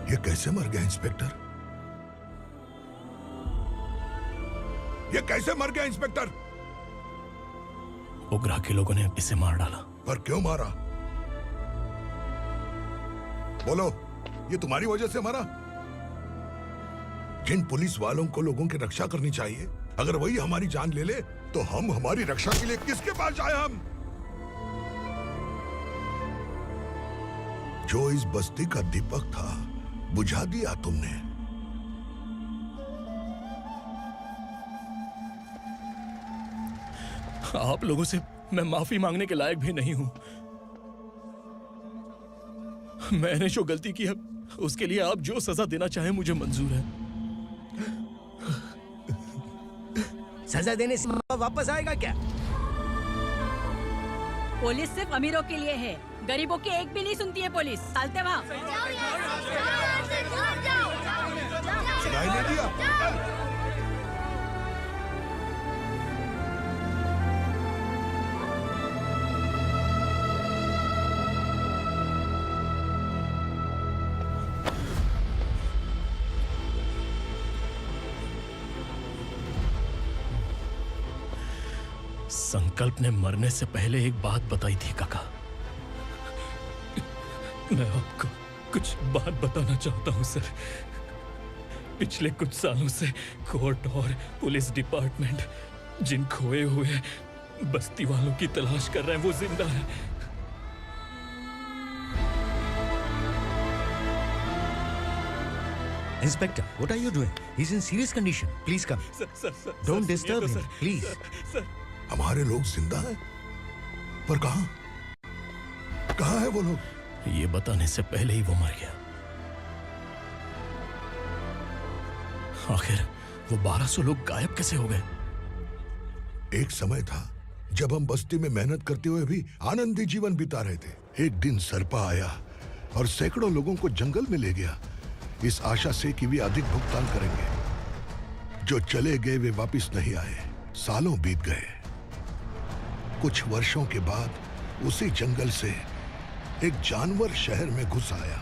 ये कैसे मर गया इंस्पेक्टर? ये कैसे मर गया इंस्पेक्टर? उग्रा के लोगों ने इसे मार डाला। पर क्यों मारा? बोलो, ये तुम्हारी वजह से मरा? जिन पुलिस वालों को लोगों की रक्षा करनी चाहिए, अगर वही हमारी जान ले ले तो हम हमारी रक्षा के लिए किसके पास जाए? हम जो इस बस्ती का दीपक था बुझा दिया तुमने। आप लोगों से मैं माफी मांगने के लायक भी नहीं हूं। मैंने जो गलती की है उसके लिए आप जो सजा देना चाहे मुझे मंजूर है। सजा देने से वापस आएगा क्या? पुलिस सिर्फ अमीरों के लिए है, गरीबों की एक भी नहीं सुनती है पुलिस। चलते वहाँ। सुनाई नहीं दिया? संकल्प ने मरने से पहले एक बात बताई थी काका। मैं आपको कुछ बात बताना चाहता हूं सर। पिछले कुछ सालों से कोर्ट और पुलिस डिपार्टमेंट जिन खोए हुए बस्ती वालों की तलाश कर रहे हैं वो जिंदा है। Inspector, what are you doing? He's in serious condition. Please come. Don't disturb him, please. हमारे लोग जिंदा हैं? पर कहां? कहां है वो लोग? ये बताने से पहले ही वो मर गया। आखिर वो 1200 लोग गायब कैसे हो गए? एक समय था जब हम बस्ती में मेहनत करते हुए भी आनंदी जीवन बिता रहे थे। एक दिन सरपा आया और सैकड़ों लोगों को जंगल में ले गया, इस आशा से कि वे अधिक भुगतान करेंगे। जो चले गए वे वापस नहीं आए। सालों बीत गए। कुछ वर्षों के बाद उसी जंगल से एक जानवर शहर में घुस आया।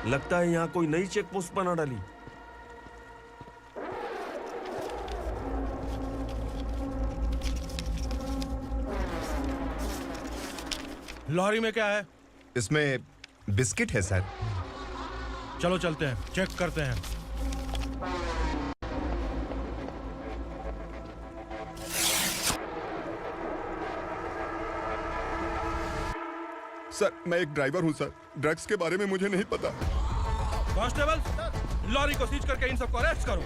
लगता है यहाँ कोई नई चेक पोस्ट बना डाली। लॉरी में क्या है? इसमें बिस्किट है सर। चलो चलते हैं, चेक करते हैं। सर, मैं एक ड्राइवर हूं सर। ड्रग्स के बारे में मुझे नहीं पता। कांस्टेबल, लॉरी को सीज करके इन सबको अरेस्ट करो।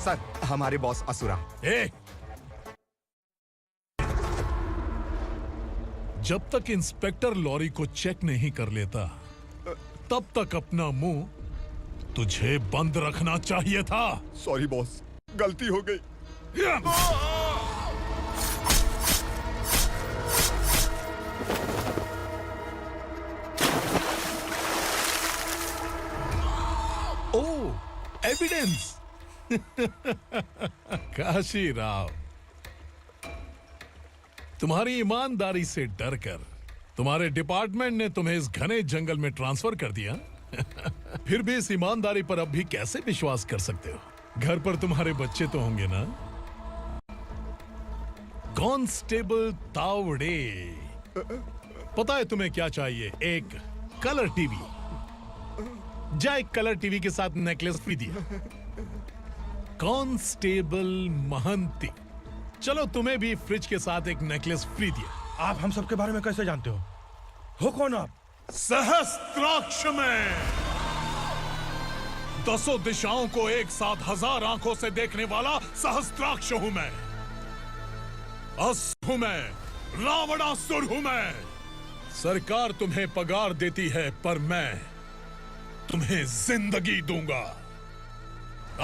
सर, हमारे बॉस असुरा। जब तक इंस्पेक्टर लॉरी को चेक नहीं कर लेता तब तक अपना मुंह तुझे बंद रखना चाहिए था। सॉरी बॉस, गलती हो गई। एविडेंस। काशी राव, तुम्हारी ईमानदारी से डरकर तुम्हारे डिपार्टमेंट ने तुम्हें इस घने जंगल में ट्रांसफर कर दिया। फिर भी इस ईमानदारी पर अब भी कैसे विश्वास कर सकते हो? घर पर तुम्हारे बच्चे तो होंगे ना? कांस्टेबल तावड़े, पता है तुम्हें क्या चाहिए? एक कलर टीवी। जा एक कलर टीवी के साथ नेकलेस भी दिया। कांस्टेबल महंती, चलो तुम्हें भी फ्रिज के साथ एक नेकलेस फ्री दिया। आप हम सबके बारे में कैसे जानते हो कौन आप? सहस्त्राक्ष में 10 दिशाओं को एक साथ 1000 आंखों से देखने वाला सहस्त्राक्ष हूं मैं। असुर हूं मैं, रावणासुर हूं मैं। सरकार तुम्हें पगार देती है, पर मैं तुम्हें जिंदगी दूंगा।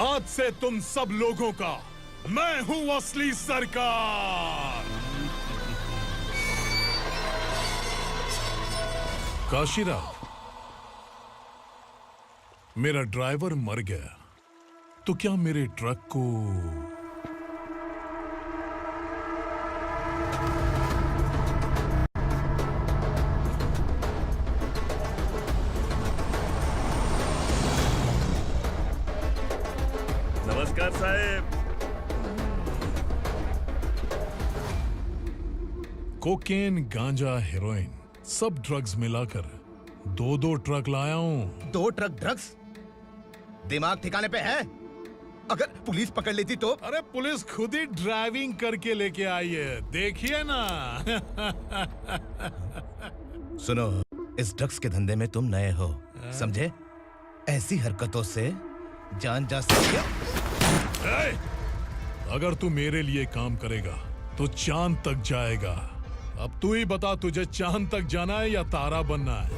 आज से तुम सब लोगों का मैं हूं असली सरकार। काशीराव, मेरा ड्राइवर मर गया तो क्या मेरे ट्रक को नमस्कार साहब। कोकेन, गांजा, हेरोइन, सब ड्रग्स मिलाकर 2 ट्रक लाया हूं। 2 ट्रक ड्रग्स? दिमाग ठिकाने पे है? अगर पुलिस पकड़ लेती तो? अरे पुलिस खुद ही ड्राइविंग करके लेके आई है, देखिए ना। सुनो, इस ड्रग्स के धंधे में तुम नए हो, समझे? ऐसी हरकतों से जान जा सकती है। अगर तू मेरे लिए काम करेगा तो चांद तक जाएगा। अब तू ही बता, तुझे चांद तक जाना है या तारा बनना है?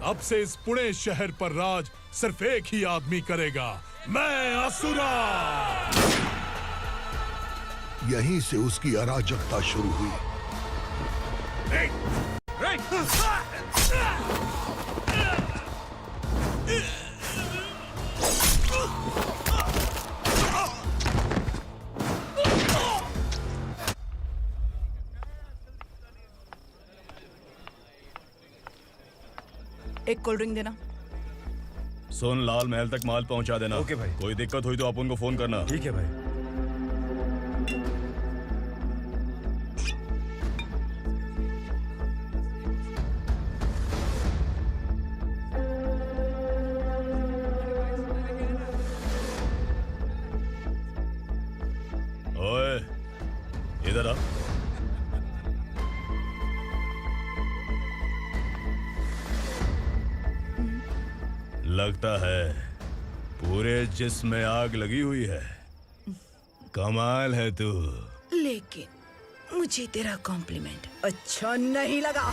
अब से इस पुणे शहर पर राज सिर्फ एक ही आदमी करेगा, मैं असुरा। यहीं से उसकी अराजकता शुरू हुई। एक कोल्ड ड्रिंक देना। सुन, लाल महल तक माल पहुंचा देना। ओके भाई। कोई दिक्कत हुई तो आप उनको फोन करना। ठीक है भाई। ओए, इधर आ। लगता है पूरे जिस्म में आग लगी हुई है। कमाल है तू। लेकिन मुझे तेरा कॉम्प्लीमेंट अच्छा नहीं लगा।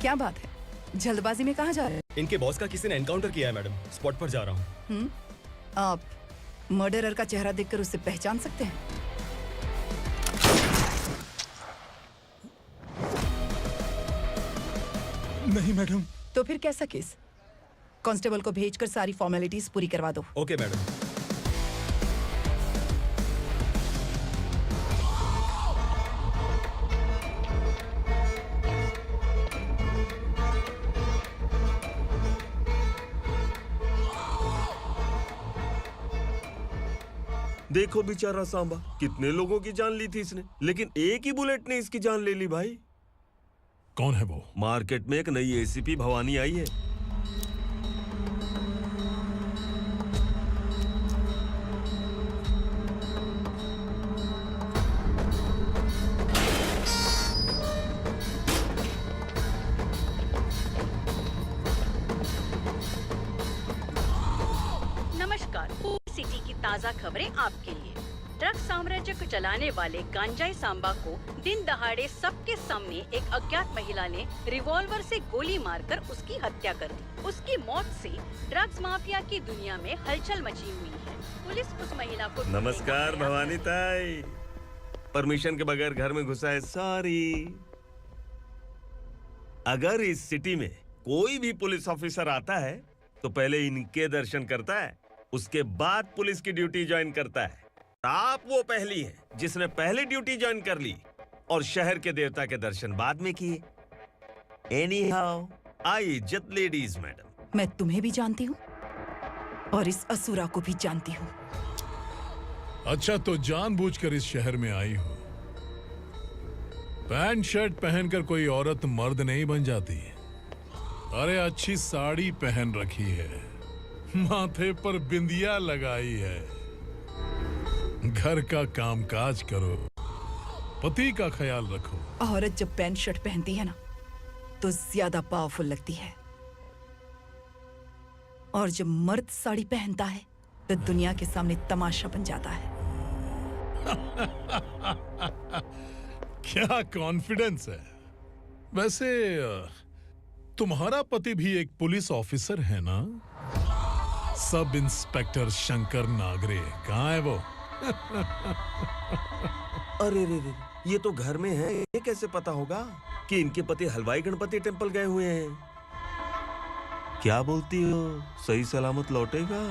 क्या बात है, जल्दबाजी में कहाँ जा रहे हैं? इनके बॉस का किसी ने एनकाउंटर किया है मैडम, स्पॉट पर जा रहा हूँ। आप मर्डरर का चेहरा देखकर उसे पहचान सकते हैं? नहीं मैडम। तो फिर कैसा केस? कांस्टेबल को भेजकर सारी फॉर्मेलिटीज पूरी करवा दो। Okay madam. देखो बेचारा सांबा, कितने लोगों की जान ली थी इसने, लेकिन एक ही बुलेट ने इसकी जान ले ली भाई। कौन है वो? मार्केट में एक नई एसीपी भवानी आई है। ताज़ा खबरें आपके लिए। ड्रग्स साम्राज्य को चलाने वाले गांजाई सांबा को दिन दहाड़े सबके सामने एक अज्ञात महिला ने रिवॉल्वर से गोली मारकर उसकी हत्या कर दी। उसकी मौत से ड्रग्स माफिया की दुनिया में हलचल मची हुई है। पुलिस उस महिला को नमस्कार भवानी ताई। परमिशन के बगैर घर में घुसा है, सॉरी। अगर इस सिटी में कोई भी पुलिस ऑफिसर आता है तो पहले इनके दर्शन करता है, उसके बाद पुलिस की ड्यूटी ज्वाइन करता है। आप वो पहली हैं जिसने पहले ड्यूटी ज्वाइन कर ली और शहर के देवता के दर्शन बाद में किए। एनीहाउ, आई इज्जत लेडीज मैडम। मैं तुम्हें भी जानती हूँ और इस असुरा को भी जानती हूँ। अच्छा, तो जानबूझकर इस शहर में आई हो। पैंट शर्ट पहनकर कोई औरत मर्द नहीं बन जाती। अरे अच्छी साड़ी पहन रखी है, माथे पर बिंदिया लगाई है, घर का कामकाज करो, पति का ख्याल रखो। औरत जब पैंट शर्ट पहनती है ना तो ज्यादा पावरफुल लगती है, और जब मर्द साड़ी पहनता है तो दुनिया के सामने तमाशा बन जाता है। क्या कॉन्फिडेंस है। वैसे तुम्हारा पति भी एक पुलिस ऑफिसर है ना? सब इंस्पेक्टर शंकर नागरे, कहाँ है वो? अरे रे रे, ये तो घर में है। ये कैसे पता होगा कि इनके पति हलवाई गणपति टेम्पल गए हुए हैं? क्या बोलती हो, सही सलामत लौटेगा?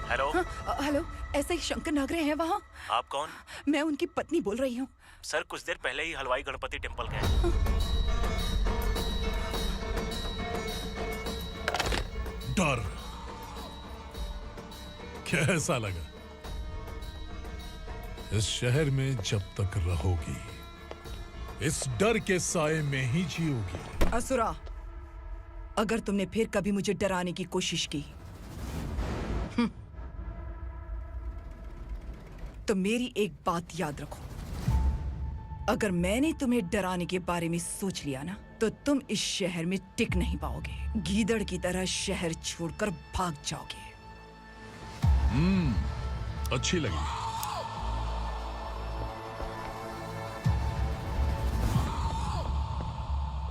हेलो। हेलो, ऐसे ही शंकर नागरे हैं वहाँ? आप कौन? मैं उनकी पत्नी बोल रही हूँ। सर कुछ देर पहले ही हलवाई गणपति टेम्पल गए। डर कैसा लगा? इस शहर में जब तक रहोगी इस डर के साए में ही जियोगी। असुरा, अगर तुमने फिर कभी मुझे डराने की कोशिश की तो मेरी एक बात याद रखो, अगर मैंने तुम्हें डराने के बारे में सोच लिया ना तो तुम इस शहर में टिक नहीं पाओगे। गीदड़ की तरह शहर छोड़कर भाग जाओगे। अच्छी लगी।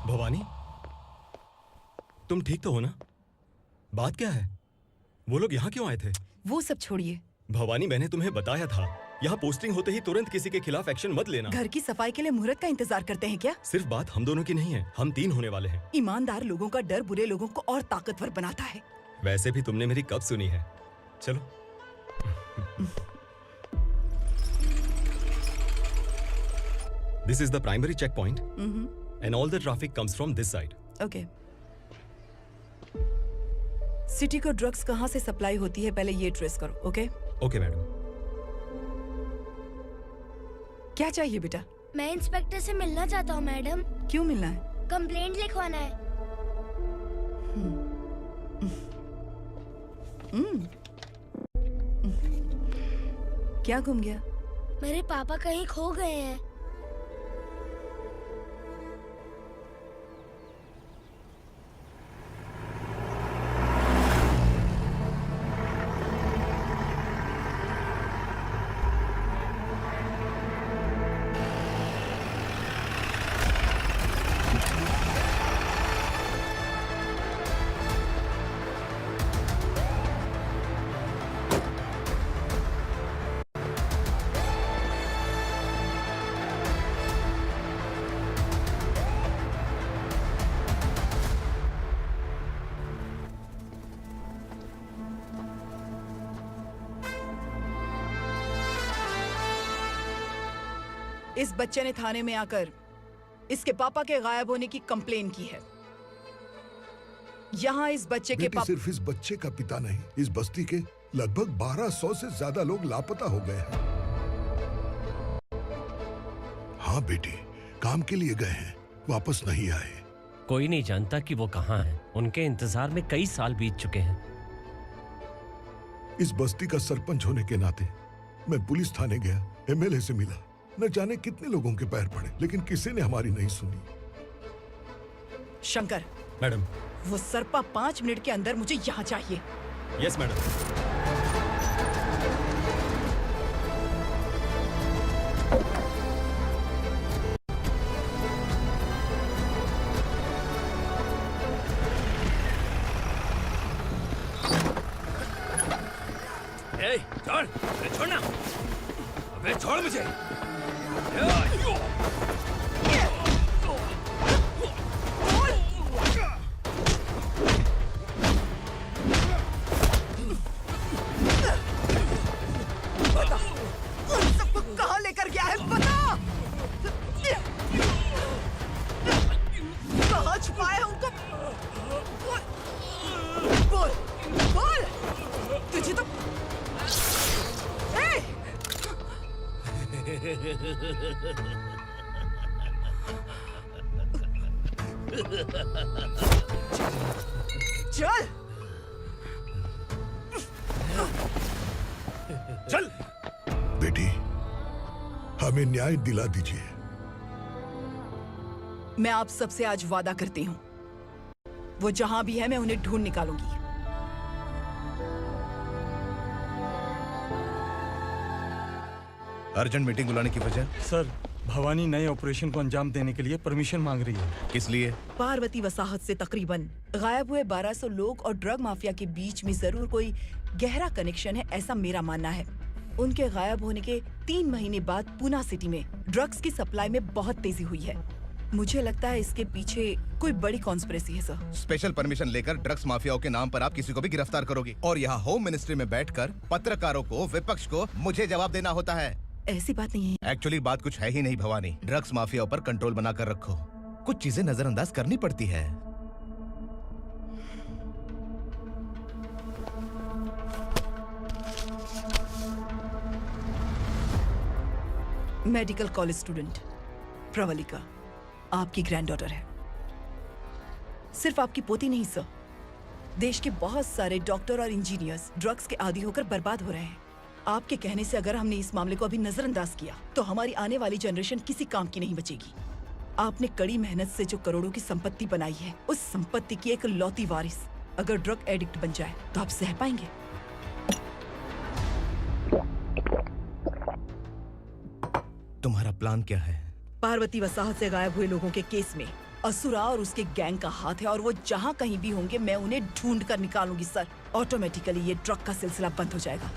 भवानी, तुम ठीक तो हो ना? बात क्या है? वो लोग यहाँ क्यों आए थे? वो सब छोड़िए। भवानी, मैंने तुम्हें बताया था यहाँ पोस्टिंग होते ही तुरंत किसी के खिलाफ एक्शन मत लेना। घर की सफाई के लिए मुहूर्त का इंतजार करते हैं क्या? सिर्फ बात हम दोनों की नहीं है, हम 3 होने वाले हैं। ईमानदार लोगों का डर बुरे लोगों को और ताकतवर बनाता है। वैसे भी तुमने मेरी कब सुनी है। चलो। This is the primary checkpoint, and all the traffic comes from this side. Okay. City को ड्रग्स कहाँ से सप्लाई होती है पहले ये ट्रेस करो, ओके? Okay madam. क्या चाहिए बेटा? मैं इंस्पेक्टर से मिलना चाहता हूँ मैडम। क्यों मिलना है? कंप्लेंट लिखवाना है। क्या गुम गया? मेरे पापा कहीं खो गए हैं। इस बच्चे ने थाने में आकर इसके पापा के गायब होने की कंप्लेन की है। यहाँ इस बच्चे के पापा सिर्फ इस बच्चे का पिता नहीं, इस बस्ती के लगभग 1200 से ज्यादा लोग लापता हो गए हैं। हाँ बेटी, काम के लिए गए हैं, वापस नहीं आए। कोई नहीं जानता कि वो कहाँ हैं। उनके इंतजार में कई साल बीत चुके हैं। इस बस्ती का सरपंच होने के नाते मैं पुलिस थाने गया, एमएलए से मिला, न जाने कितने लोगों के पैर पड़े, लेकिन किसी ने हमारी नहीं सुनी। शंकर, मैडम। वो सरपा 5 मिनट के अंदर मुझे यहाँ चाहिए। Yes madam. ए, छोड़, अरे छोड़ना, अबे छोड़ मुझे। कहाँ लेकर गया है बता। कहाँ छुपाया है उनको? बोल, बोल। तुझे तो चल चल बेटी, हमें न्याय दिला दीजिए। मैं आप सबसे आज वादा करती हूँ, वो जहां भी है मैं उन्हें ढूंढ निकालूंगी। अर्जेंट मीटिंग बुलाने की वजह? सर, भवानी नए ऑपरेशन को अंजाम देने के लिए परमिशन मांग रही है। किस लिए? पार्वती वसाहत से तकरीबन गायब हुए 1200 लोग और ड्रग माफिया के बीच में जरूर कोई गहरा कनेक्शन है, ऐसा मेरा मानना है। उनके गायब होने के 3 महीने बाद पूना सिटी में ड्रग्स की सप्लाई में बहुत तेजी हुई है। मुझे लगता है इसके पीछे कोई बड़ी कॉन्स्पिरेसी है सर। स्पेशल परमिशन लेकर ड्रग्स माफियाओं के नाम पर आप किसी को भी गिरफ्तार करोगे और यहाँ होम मिनिस्ट्री में बैठकर पत्रकारों को, विपक्ष को मुझे जवाब देना होता है। ऐसी बात नहीं है। एक्चुअली बात कुछ है ही नहीं भवानी। ड्रग्स माफियाओं पर कंट्रोल बनाकर रखो, कुछ चीजें नजरअंदाज करनी पड़ती है। मेडिकल कॉलेज स्टूडेंट प्रवलिका आपकी ग्रैंडडॉटर है। सिर्फ आपकी पोती नहीं सर, देश के बहुत सारे डॉक्टर और इंजीनियर्स ड्रग्स के आदी होकर बर्बाद हो रहे हैं। आपके कहने से अगर हमने इस मामले को अभी नजरअंदाज किया तो हमारी आने वाली जनरेशन किसी काम की नहीं बचेगी। आपने कड़ी मेहनत से जो करोड़ों की संपत्ति बनाई है, उस संपत्ति की एक लौती वारिस अगर ड्रग एडिक्ट बन जाए तो आप सह पाएंगे? तुम्हारा प्लान क्या है? पार्वती वसाहत से गायब हुए लोगों के केस में असुरा और उसके गैंग का हाथ है और वो जहाँ कहीं भी होंगे मैं उन्हें ढूंढ कर निकालूंगी सर। ऑटोमेटिकली ये ड्रग का सिलसिला बंद हो जाएगा।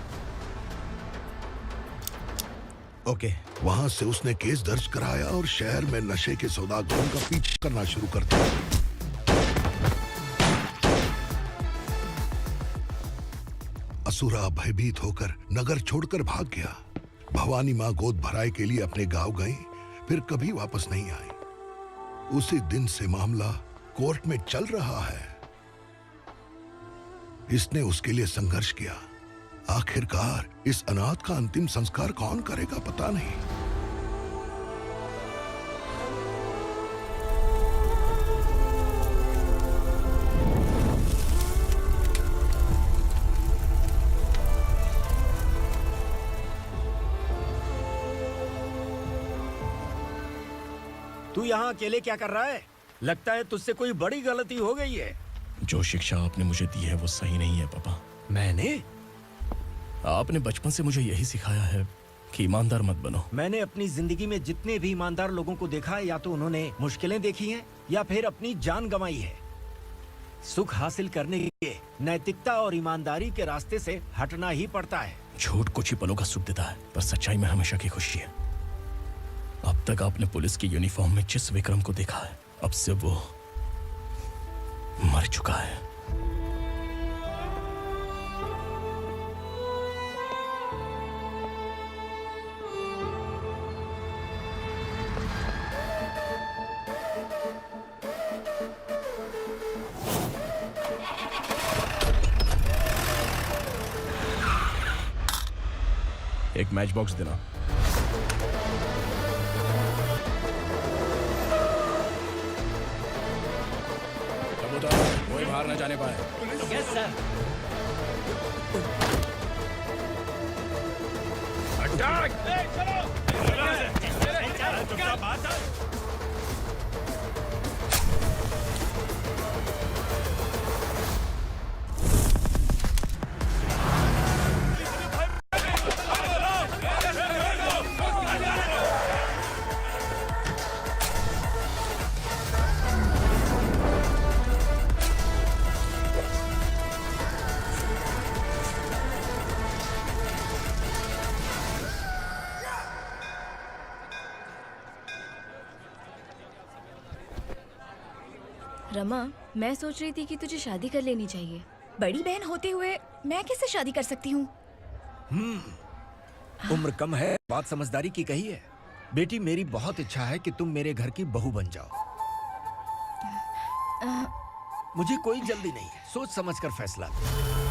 ओके। वहाँ से उसने केस दर्ज कराया और शहर में नशे के सौदागरों का पीछा करना शुरू कर दिया। असुरा भयभीत होकर नगर छोड़कर भाग गया। भवानी माँ गोद भराई के लिए अपने गांव गई, फिर कभी वापस नहीं आई। उसी दिन से मामला कोर्ट में चल रहा है। इसने उसके लिए संघर्ष किया। आखिरकार इस अनाथ का अंतिम संस्कार कौन करेगा पता नहीं। तू यहाँ अकेले क्या कर रहा है? लगता है तुझसे कोई बड़ी गलती हो गई है। जो शिक्षा आपने मुझे दी है वो सही नहीं है पापा। मैंने? आपने बचपन से मुझे यही सिखाया है कि ईमानदार मत बनो। मैंने अपनी जिंदगी में जितने भी ईमानदार लोगों को देखा है, या तो उन्होंने मुश्किलें देखी हैं या फिर अपनी जान गंवाई है। सुख हासिल करने के लिए नैतिकता और ईमानदारी के रास्ते से हटना ही पड़ता है। झूठ कुछ ही पलों का सुख देता है, पर सच्चाई में हमेशा की खुशी है। अब तक आपने पुलिस की यूनिफॉर्म में जिस विक्रम को देखा है, अब से वो मर चुका है। एक मैच बॉक्स देना। कबूतर, कोई बाहर न जाने पाए। Yes sir. रमा, मैं सोच रही थी कि तुझे शादी कर लेनी चाहिए। बड़ी बहन होते हुए मैं कैसे शादी कर सकती हूँ? उम्र कम है, बात समझदारी की कही है। बेटी, मेरी बहुत इच्छा है कि तुम मेरे घर की बहू बन जाओ। मुझे कोई जल्दी नहीं है, सोच समझ कर फैसला लो।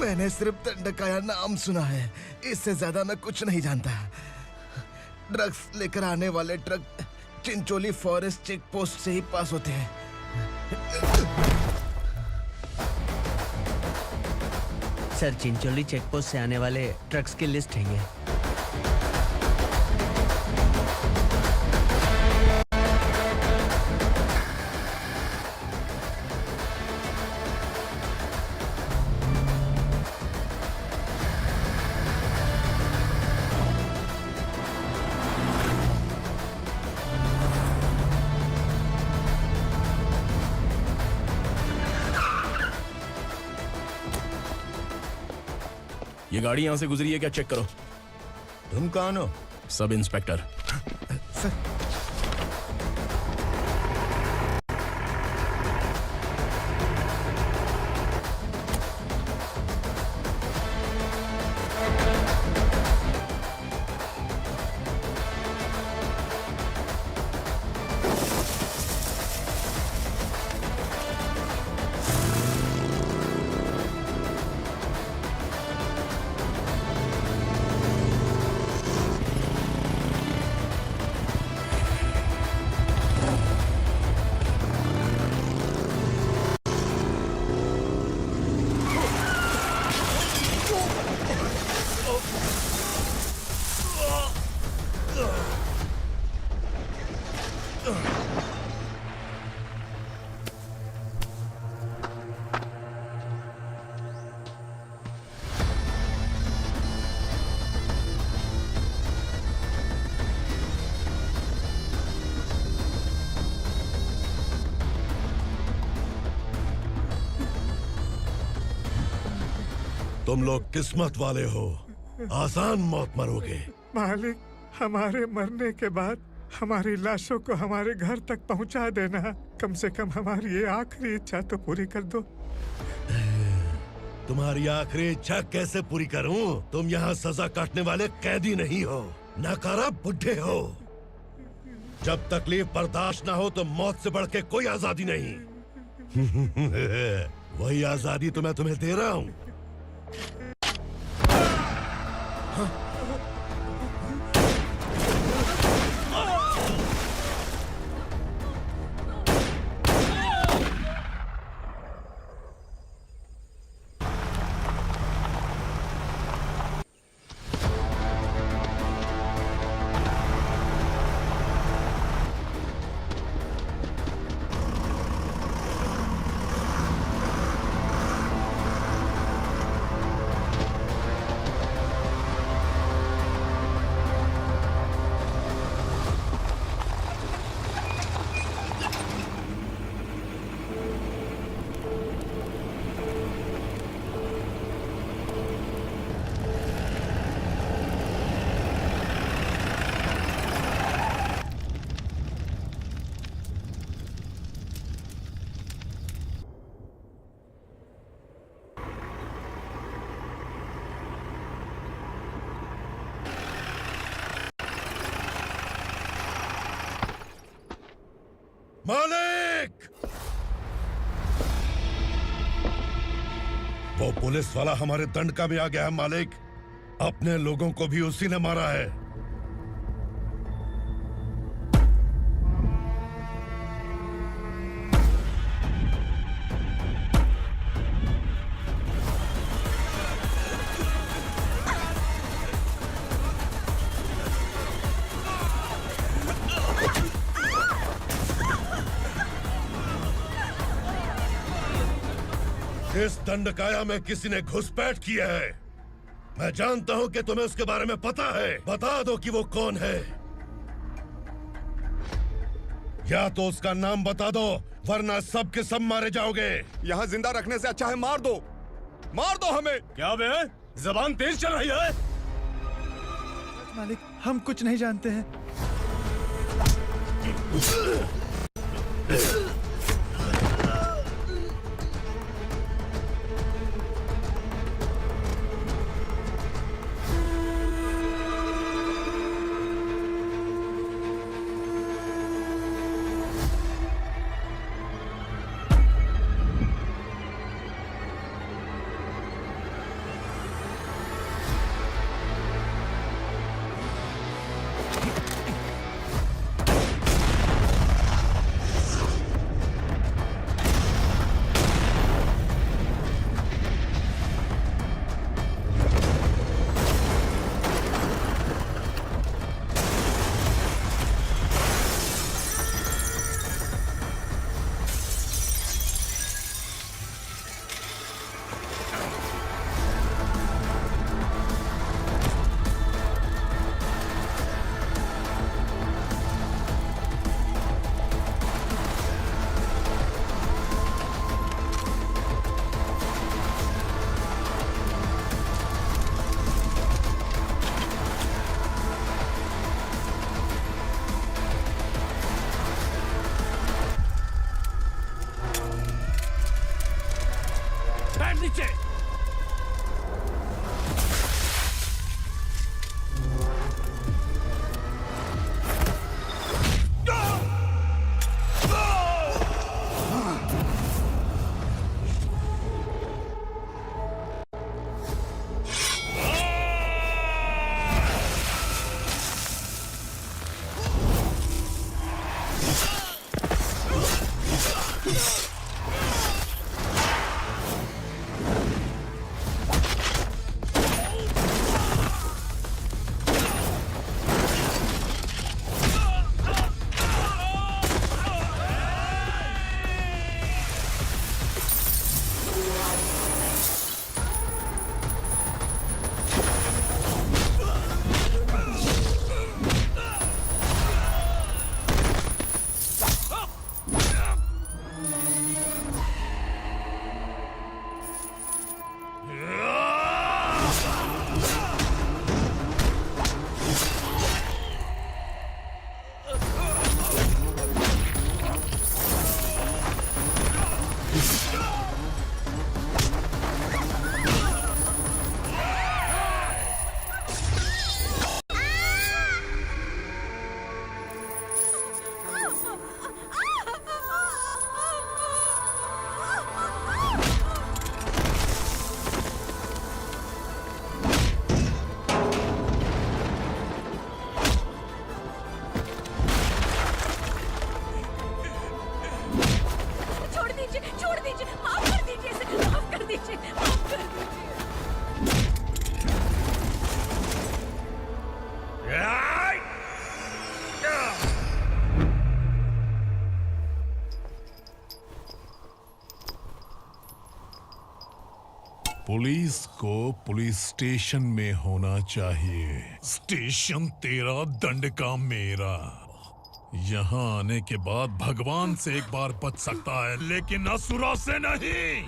मैंने सिर्फ दंडकाया नाम सुना है, इससे ज्यादा मैं कुछ नहीं जानता। ड्रग्स लेकर आने वाले truck Chincholi forest check post से ही पास होते हैं। सर, चिंचोली चेक पोस्ट से आने वाले ट्रक्स की लिस्ट है ये। ये गाड़ी यहां से गुजरी है क्या, चेक करो। तुम कौन हो? Sub inspector. तुम लोग किस्मत वाले हो, आसान मौत मरोगे। मालिक, हमारे मरने के बाद हमारी लाशों को हमारे घर तक पहुंचा देना। कम से कम हमारी ये आखिरी इच्छा तो पूरी कर दो। तुम्हारी आखिरी इच्छा कैसे पूरी करूं? तुम यहाँ सजा काटने वाले कैदी नहीं हो, नकारा बुढ़े हो। जब तकलीफ बर्दाश्त ना हो तो मौत से बढ़ के कोई आजादी नहीं। वही आजादी तो मैं तुम्हें दे रहा हूँ। मालिक! वो पुलिस वाला हमारे दंडका में आ गया है मालिक। अपने लोगों को भी उसी ने मारा है। इस दंडकाया में किसी ने घुसपैठ किया है। मैं जानता हूं कि तुम्हें उसके बारे में पता है। बता दो कि वो कौन है। या तो उसका नाम बता दो, वरना सब के सब मारे जाओगे। यहाँ जिंदा रखने से अच्छा है मार दो हमें। क्या बे? जबान तेज चल रही है। मालिक, हम कुछ नहीं जानते हैं। नीचे। पुलिस को पुलिस स्टेशन में होना चाहिए। स्टेशन तेरा, दंड का मेरा। यहाँ आने के बाद भगवान से एक बार बच सकता है, लेकिन असुरा से नहीं।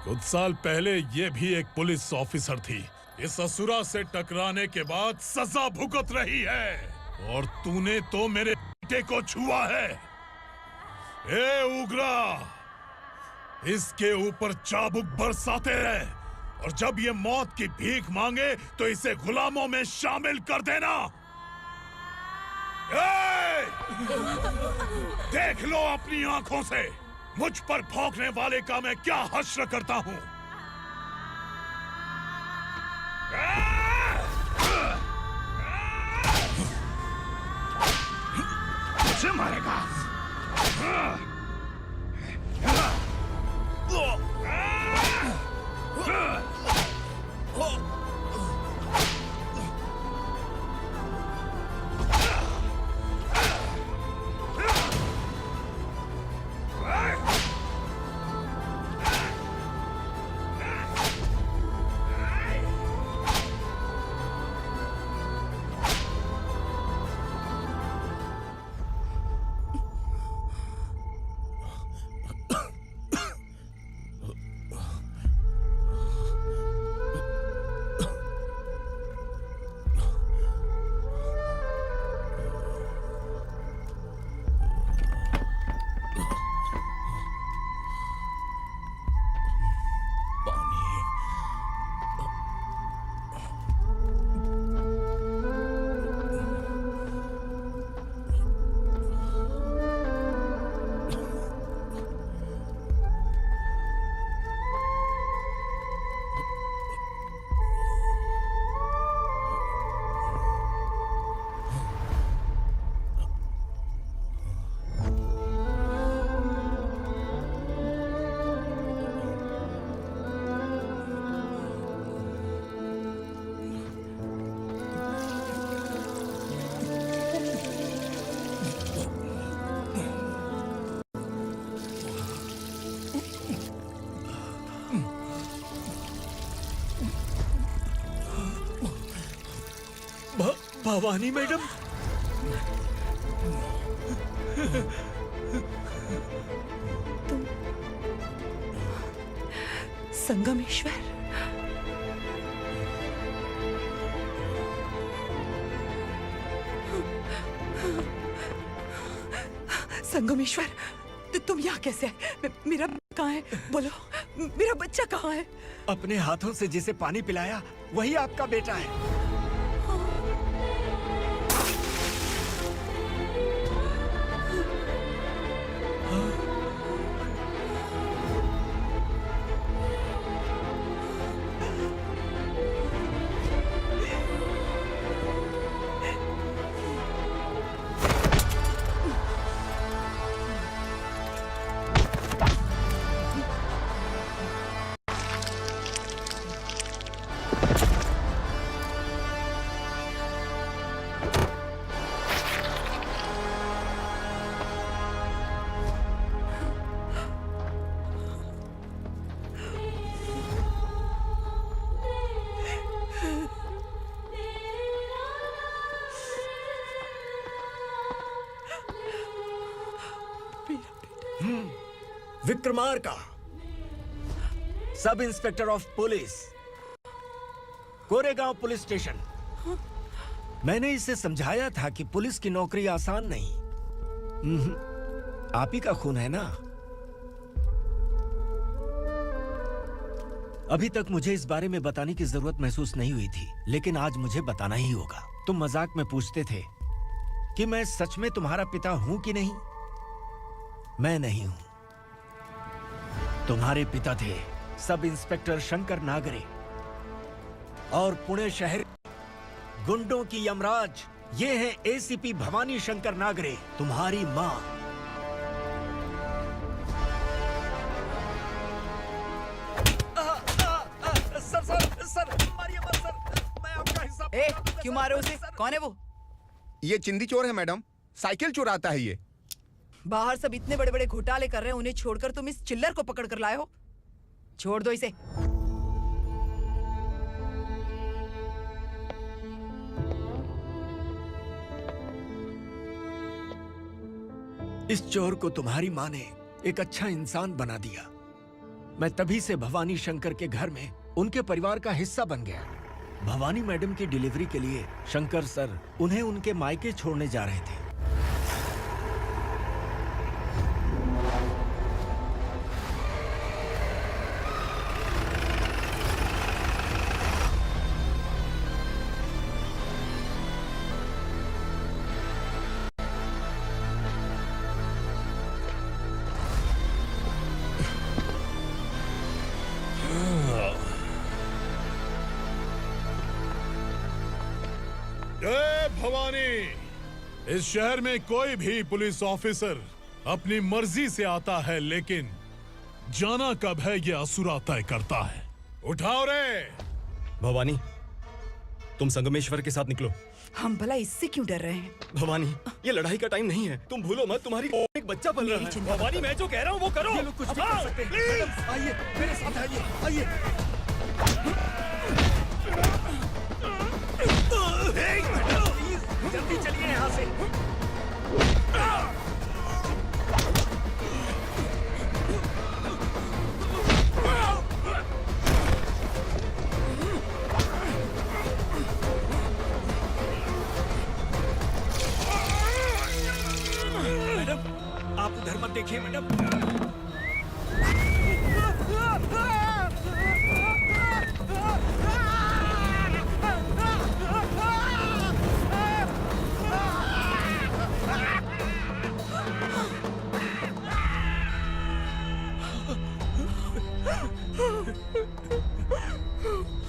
कुछ साल पहले ये भी एक पुलिस ऑफिसर थी। इस असुरा से टकराने के बाद सजा भुगत रही है, और तूने तो मेरे बेटे को छुआ है। ए उग्रा, इसके ऊपर चाबुक बरसाते रहे, और जब ये मौत की भीख मांगे तो इसे गुलामों में शामिल कर देना। देख लो अपनी आंखों से मुझ पर भौंकने वाले का मैं क्या हश्र करता हूँ। मुझे मारेगा। भवानी मैडम, संगमेश्वर, संगमेश्वर, तुम यहाँ कैसे आए? मेरा कहाँ है? बोलो, मेरा बच्चा कहाँ है? अपने हाथों से जिसे पानी पिलाया वही आपका बेटा है। Vikramarka, sub inspector of police, Koregaon police station. मैंने इसे समझाया था कि पुलिस की नौकरी आसान नहीं। आप ही का खून है ना। अभी तक मुझे इस बारे में बताने की जरूरत महसूस नहीं हुई थी, लेकिन आज मुझे बताना ही होगा। तुम मजाक में पूछते थे कि मैं सच में तुम्हारा पिता हूं कि नहीं। मैं नहीं हूं। तुम्हारे पिता थे सब इंस्पेक्टर शंकर नागरे, और पुणे शहर गुंडों की यमराज ये है एसीपी भवानी शंकर नागरे, तुम्हारी मां। सर, मारिए मत सर, मैं आपका हिस्सा। क्यों मारे उसे? कौन है वो? ये चिंदी चोर है मैडम, साइकिल चुराता है ये। बाहर सब इतने बड़े बड़े घोटाले कर रहे हैं, उन्हें छोड़कर तुम इस चिल्लर को पकड़ कर लाए हो। छोड़ दो इसे। इस चोर को तुम्हारी माँ ने एक अच्छा इंसान बना दिया। मैं तभी से भवानी शंकर के घर में उनके परिवार का हिस्सा बन गया। भवानी मैडम की डिलीवरी के लिए शंकर सर उन्हें उनके मायके छोड़ने जा रहे थे। भवानी, इस शहर में कोई भी पुलिस ऑफिसर अपनी मर्जी से आता है, लेकिन जाना कब है ये असुरा तय करता है। उठाओ रे। भवानी, तुम संगमेश्वर के साथ निकलो। हम भला इससे क्यों डर रहे हैं? भवानी, ये लड़ाई का टाइम नहीं है। तुम भूलो मत, तुम्हारी एक बच्चा पल रहा है। भवानी, मैं जो कह रहा हूँ वो करो। ये लोग कुछ भी कर सकते हैं। मैडम, आइए मेरे साथ आइए, आइए। जल्दी चलिए यहाँ से। मैडम, आप उधर मत देखिए मैडम।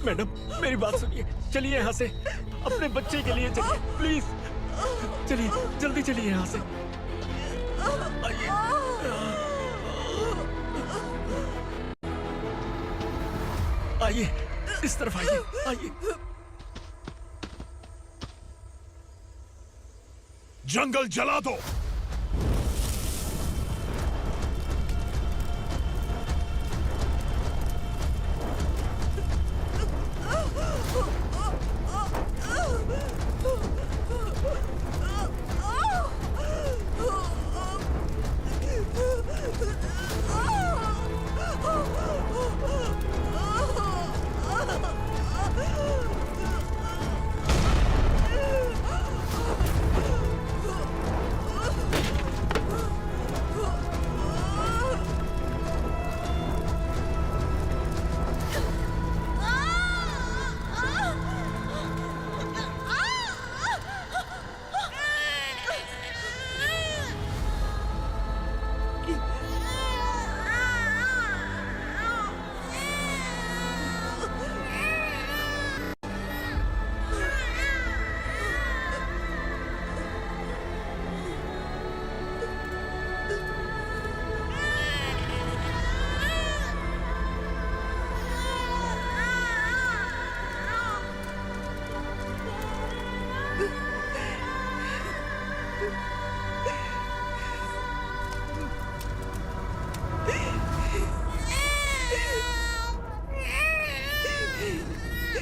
मैडम, मेरी बात सुनिए, चलिए यहाँ से। अपने बच्चे के लिए चलिए, प्लीज। चलिए, जल्दी चलिए यहाँ से। आइए, इस तरफ आइए, आइए। जंगल जला दो।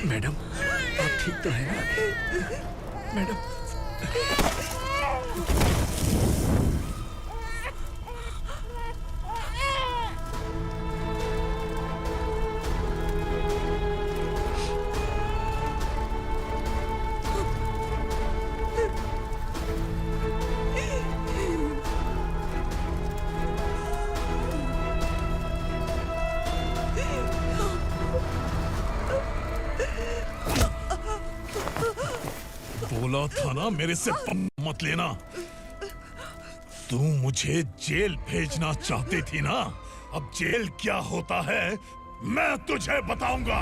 मैडम, आप ठीक तो हैं ना? मैडम, बोला था ना मेरे से मत लेना। तू मुझे जेल भेजना चाहती थी ना? अब जेल क्या होता है मैं तुझे बताऊंगा।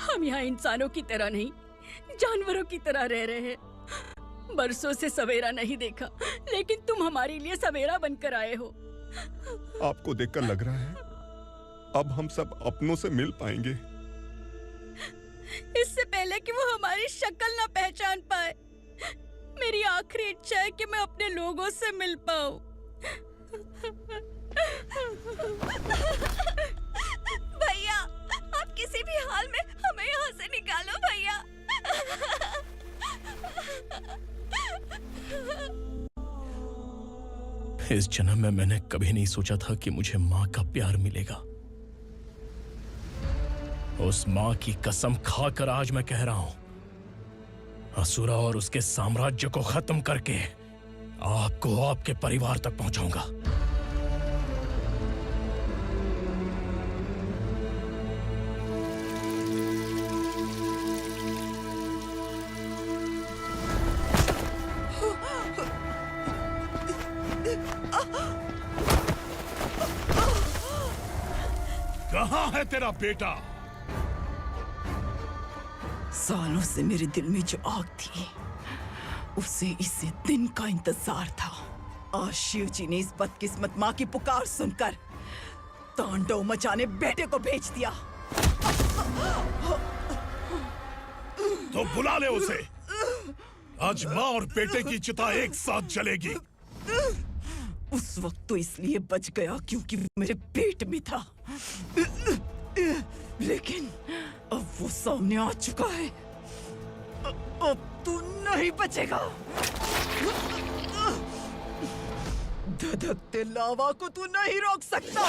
हम यहाँ इंसानों की तरह नहीं, जानवरों की तरह रह रहे हैं। बरसों से सवेरा नहीं देखा, लेकिन तुम हमारे लिए सवेरा बनकर आए हो। आपको देखकर लग रहा है अब हम सब अपनों से मिल पाएंगे। इससे पहले कि वो हमारी शक्ल ना पहचान पाए, मेरी आखिरी इच्छा है कि मैं अपने लोगों से मिल पाऊं। भैया, आप किसी भी हाल में हमें यहाँ से निकालो भैया। इस जन्म में मैंने कभी नहीं सोचा था कि मुझे माँ का प्यार मिलेगा। उस माँ की कसम खाकर आज मैं कह रहा हूं, असुरा और उसके साम्राज्य को खत्म करके आपको आपके परिवार तक पहुंचाऊंगा। कहाँ है तेरा बेटा? सालों से मेरे दिल में जो आग थी, उसे इसी दिन का इंतजार था। आज शिव जी ने इस बदकिस्मत माँ की पुकार सुनकर तांडव मचाने बेटे को भेज दिया। तो बुला ले उसे। आज माँ और बेटे की चिता एक साथ जलेगी। उस वक्त तो इसलिए बच गया क्योंकि वो मेरे पेट में था, लेकिन अब वो सामने आ चुका है। अब तू नहीं बचेगा। धधकते लावा को तू नहीं रोक सकता।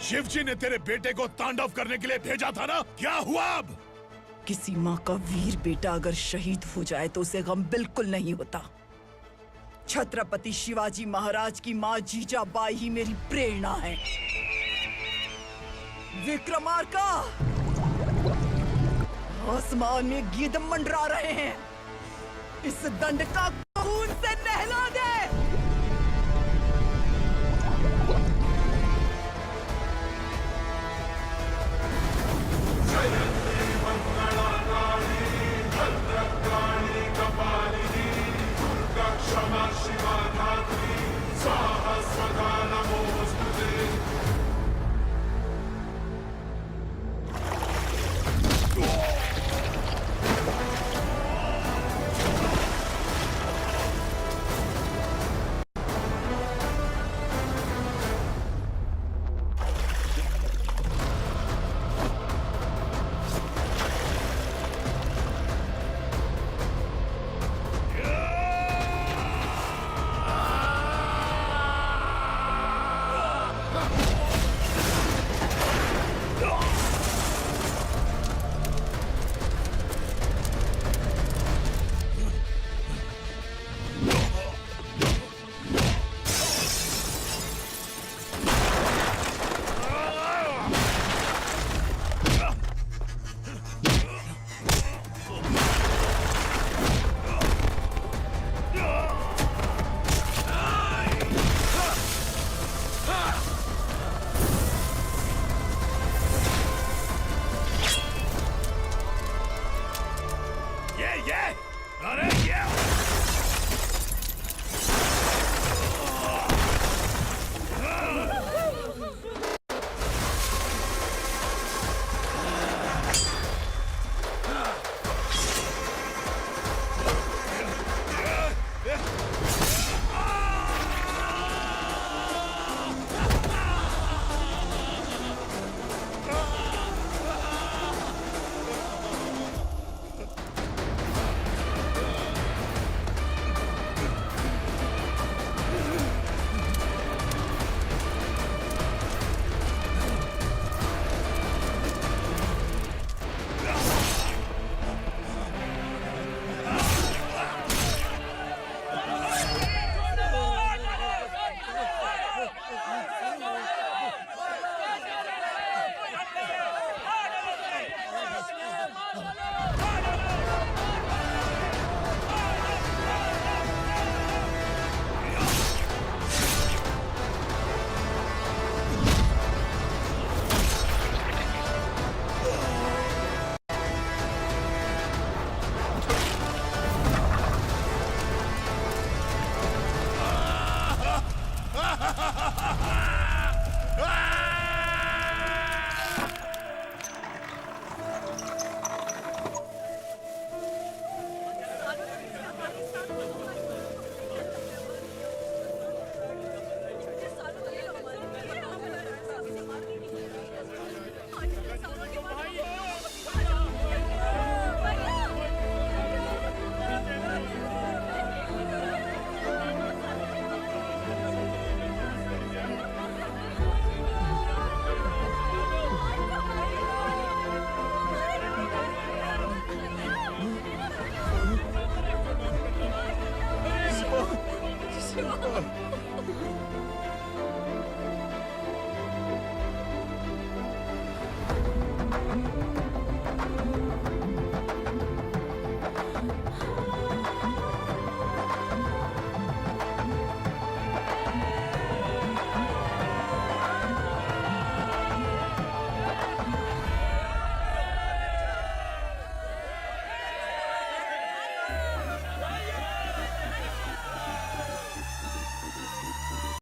शिवजी ने तेरे बेटे को तांडव करने के लिए भेजा था ना, क्या हुआ अब? किसी माँ का वीर बेटा अगर शहीद हो जाए तो उसे गम बिल्कुल नहीं होता। छत्रपति शिवाजी महाराज की माँ जीजाबाई ही मेरी प्रेरणा है। विक्रमार्का, आसमान में गिद्ध मंडरा रहे हैं, इस दंड का खून से नहला दे। Hey!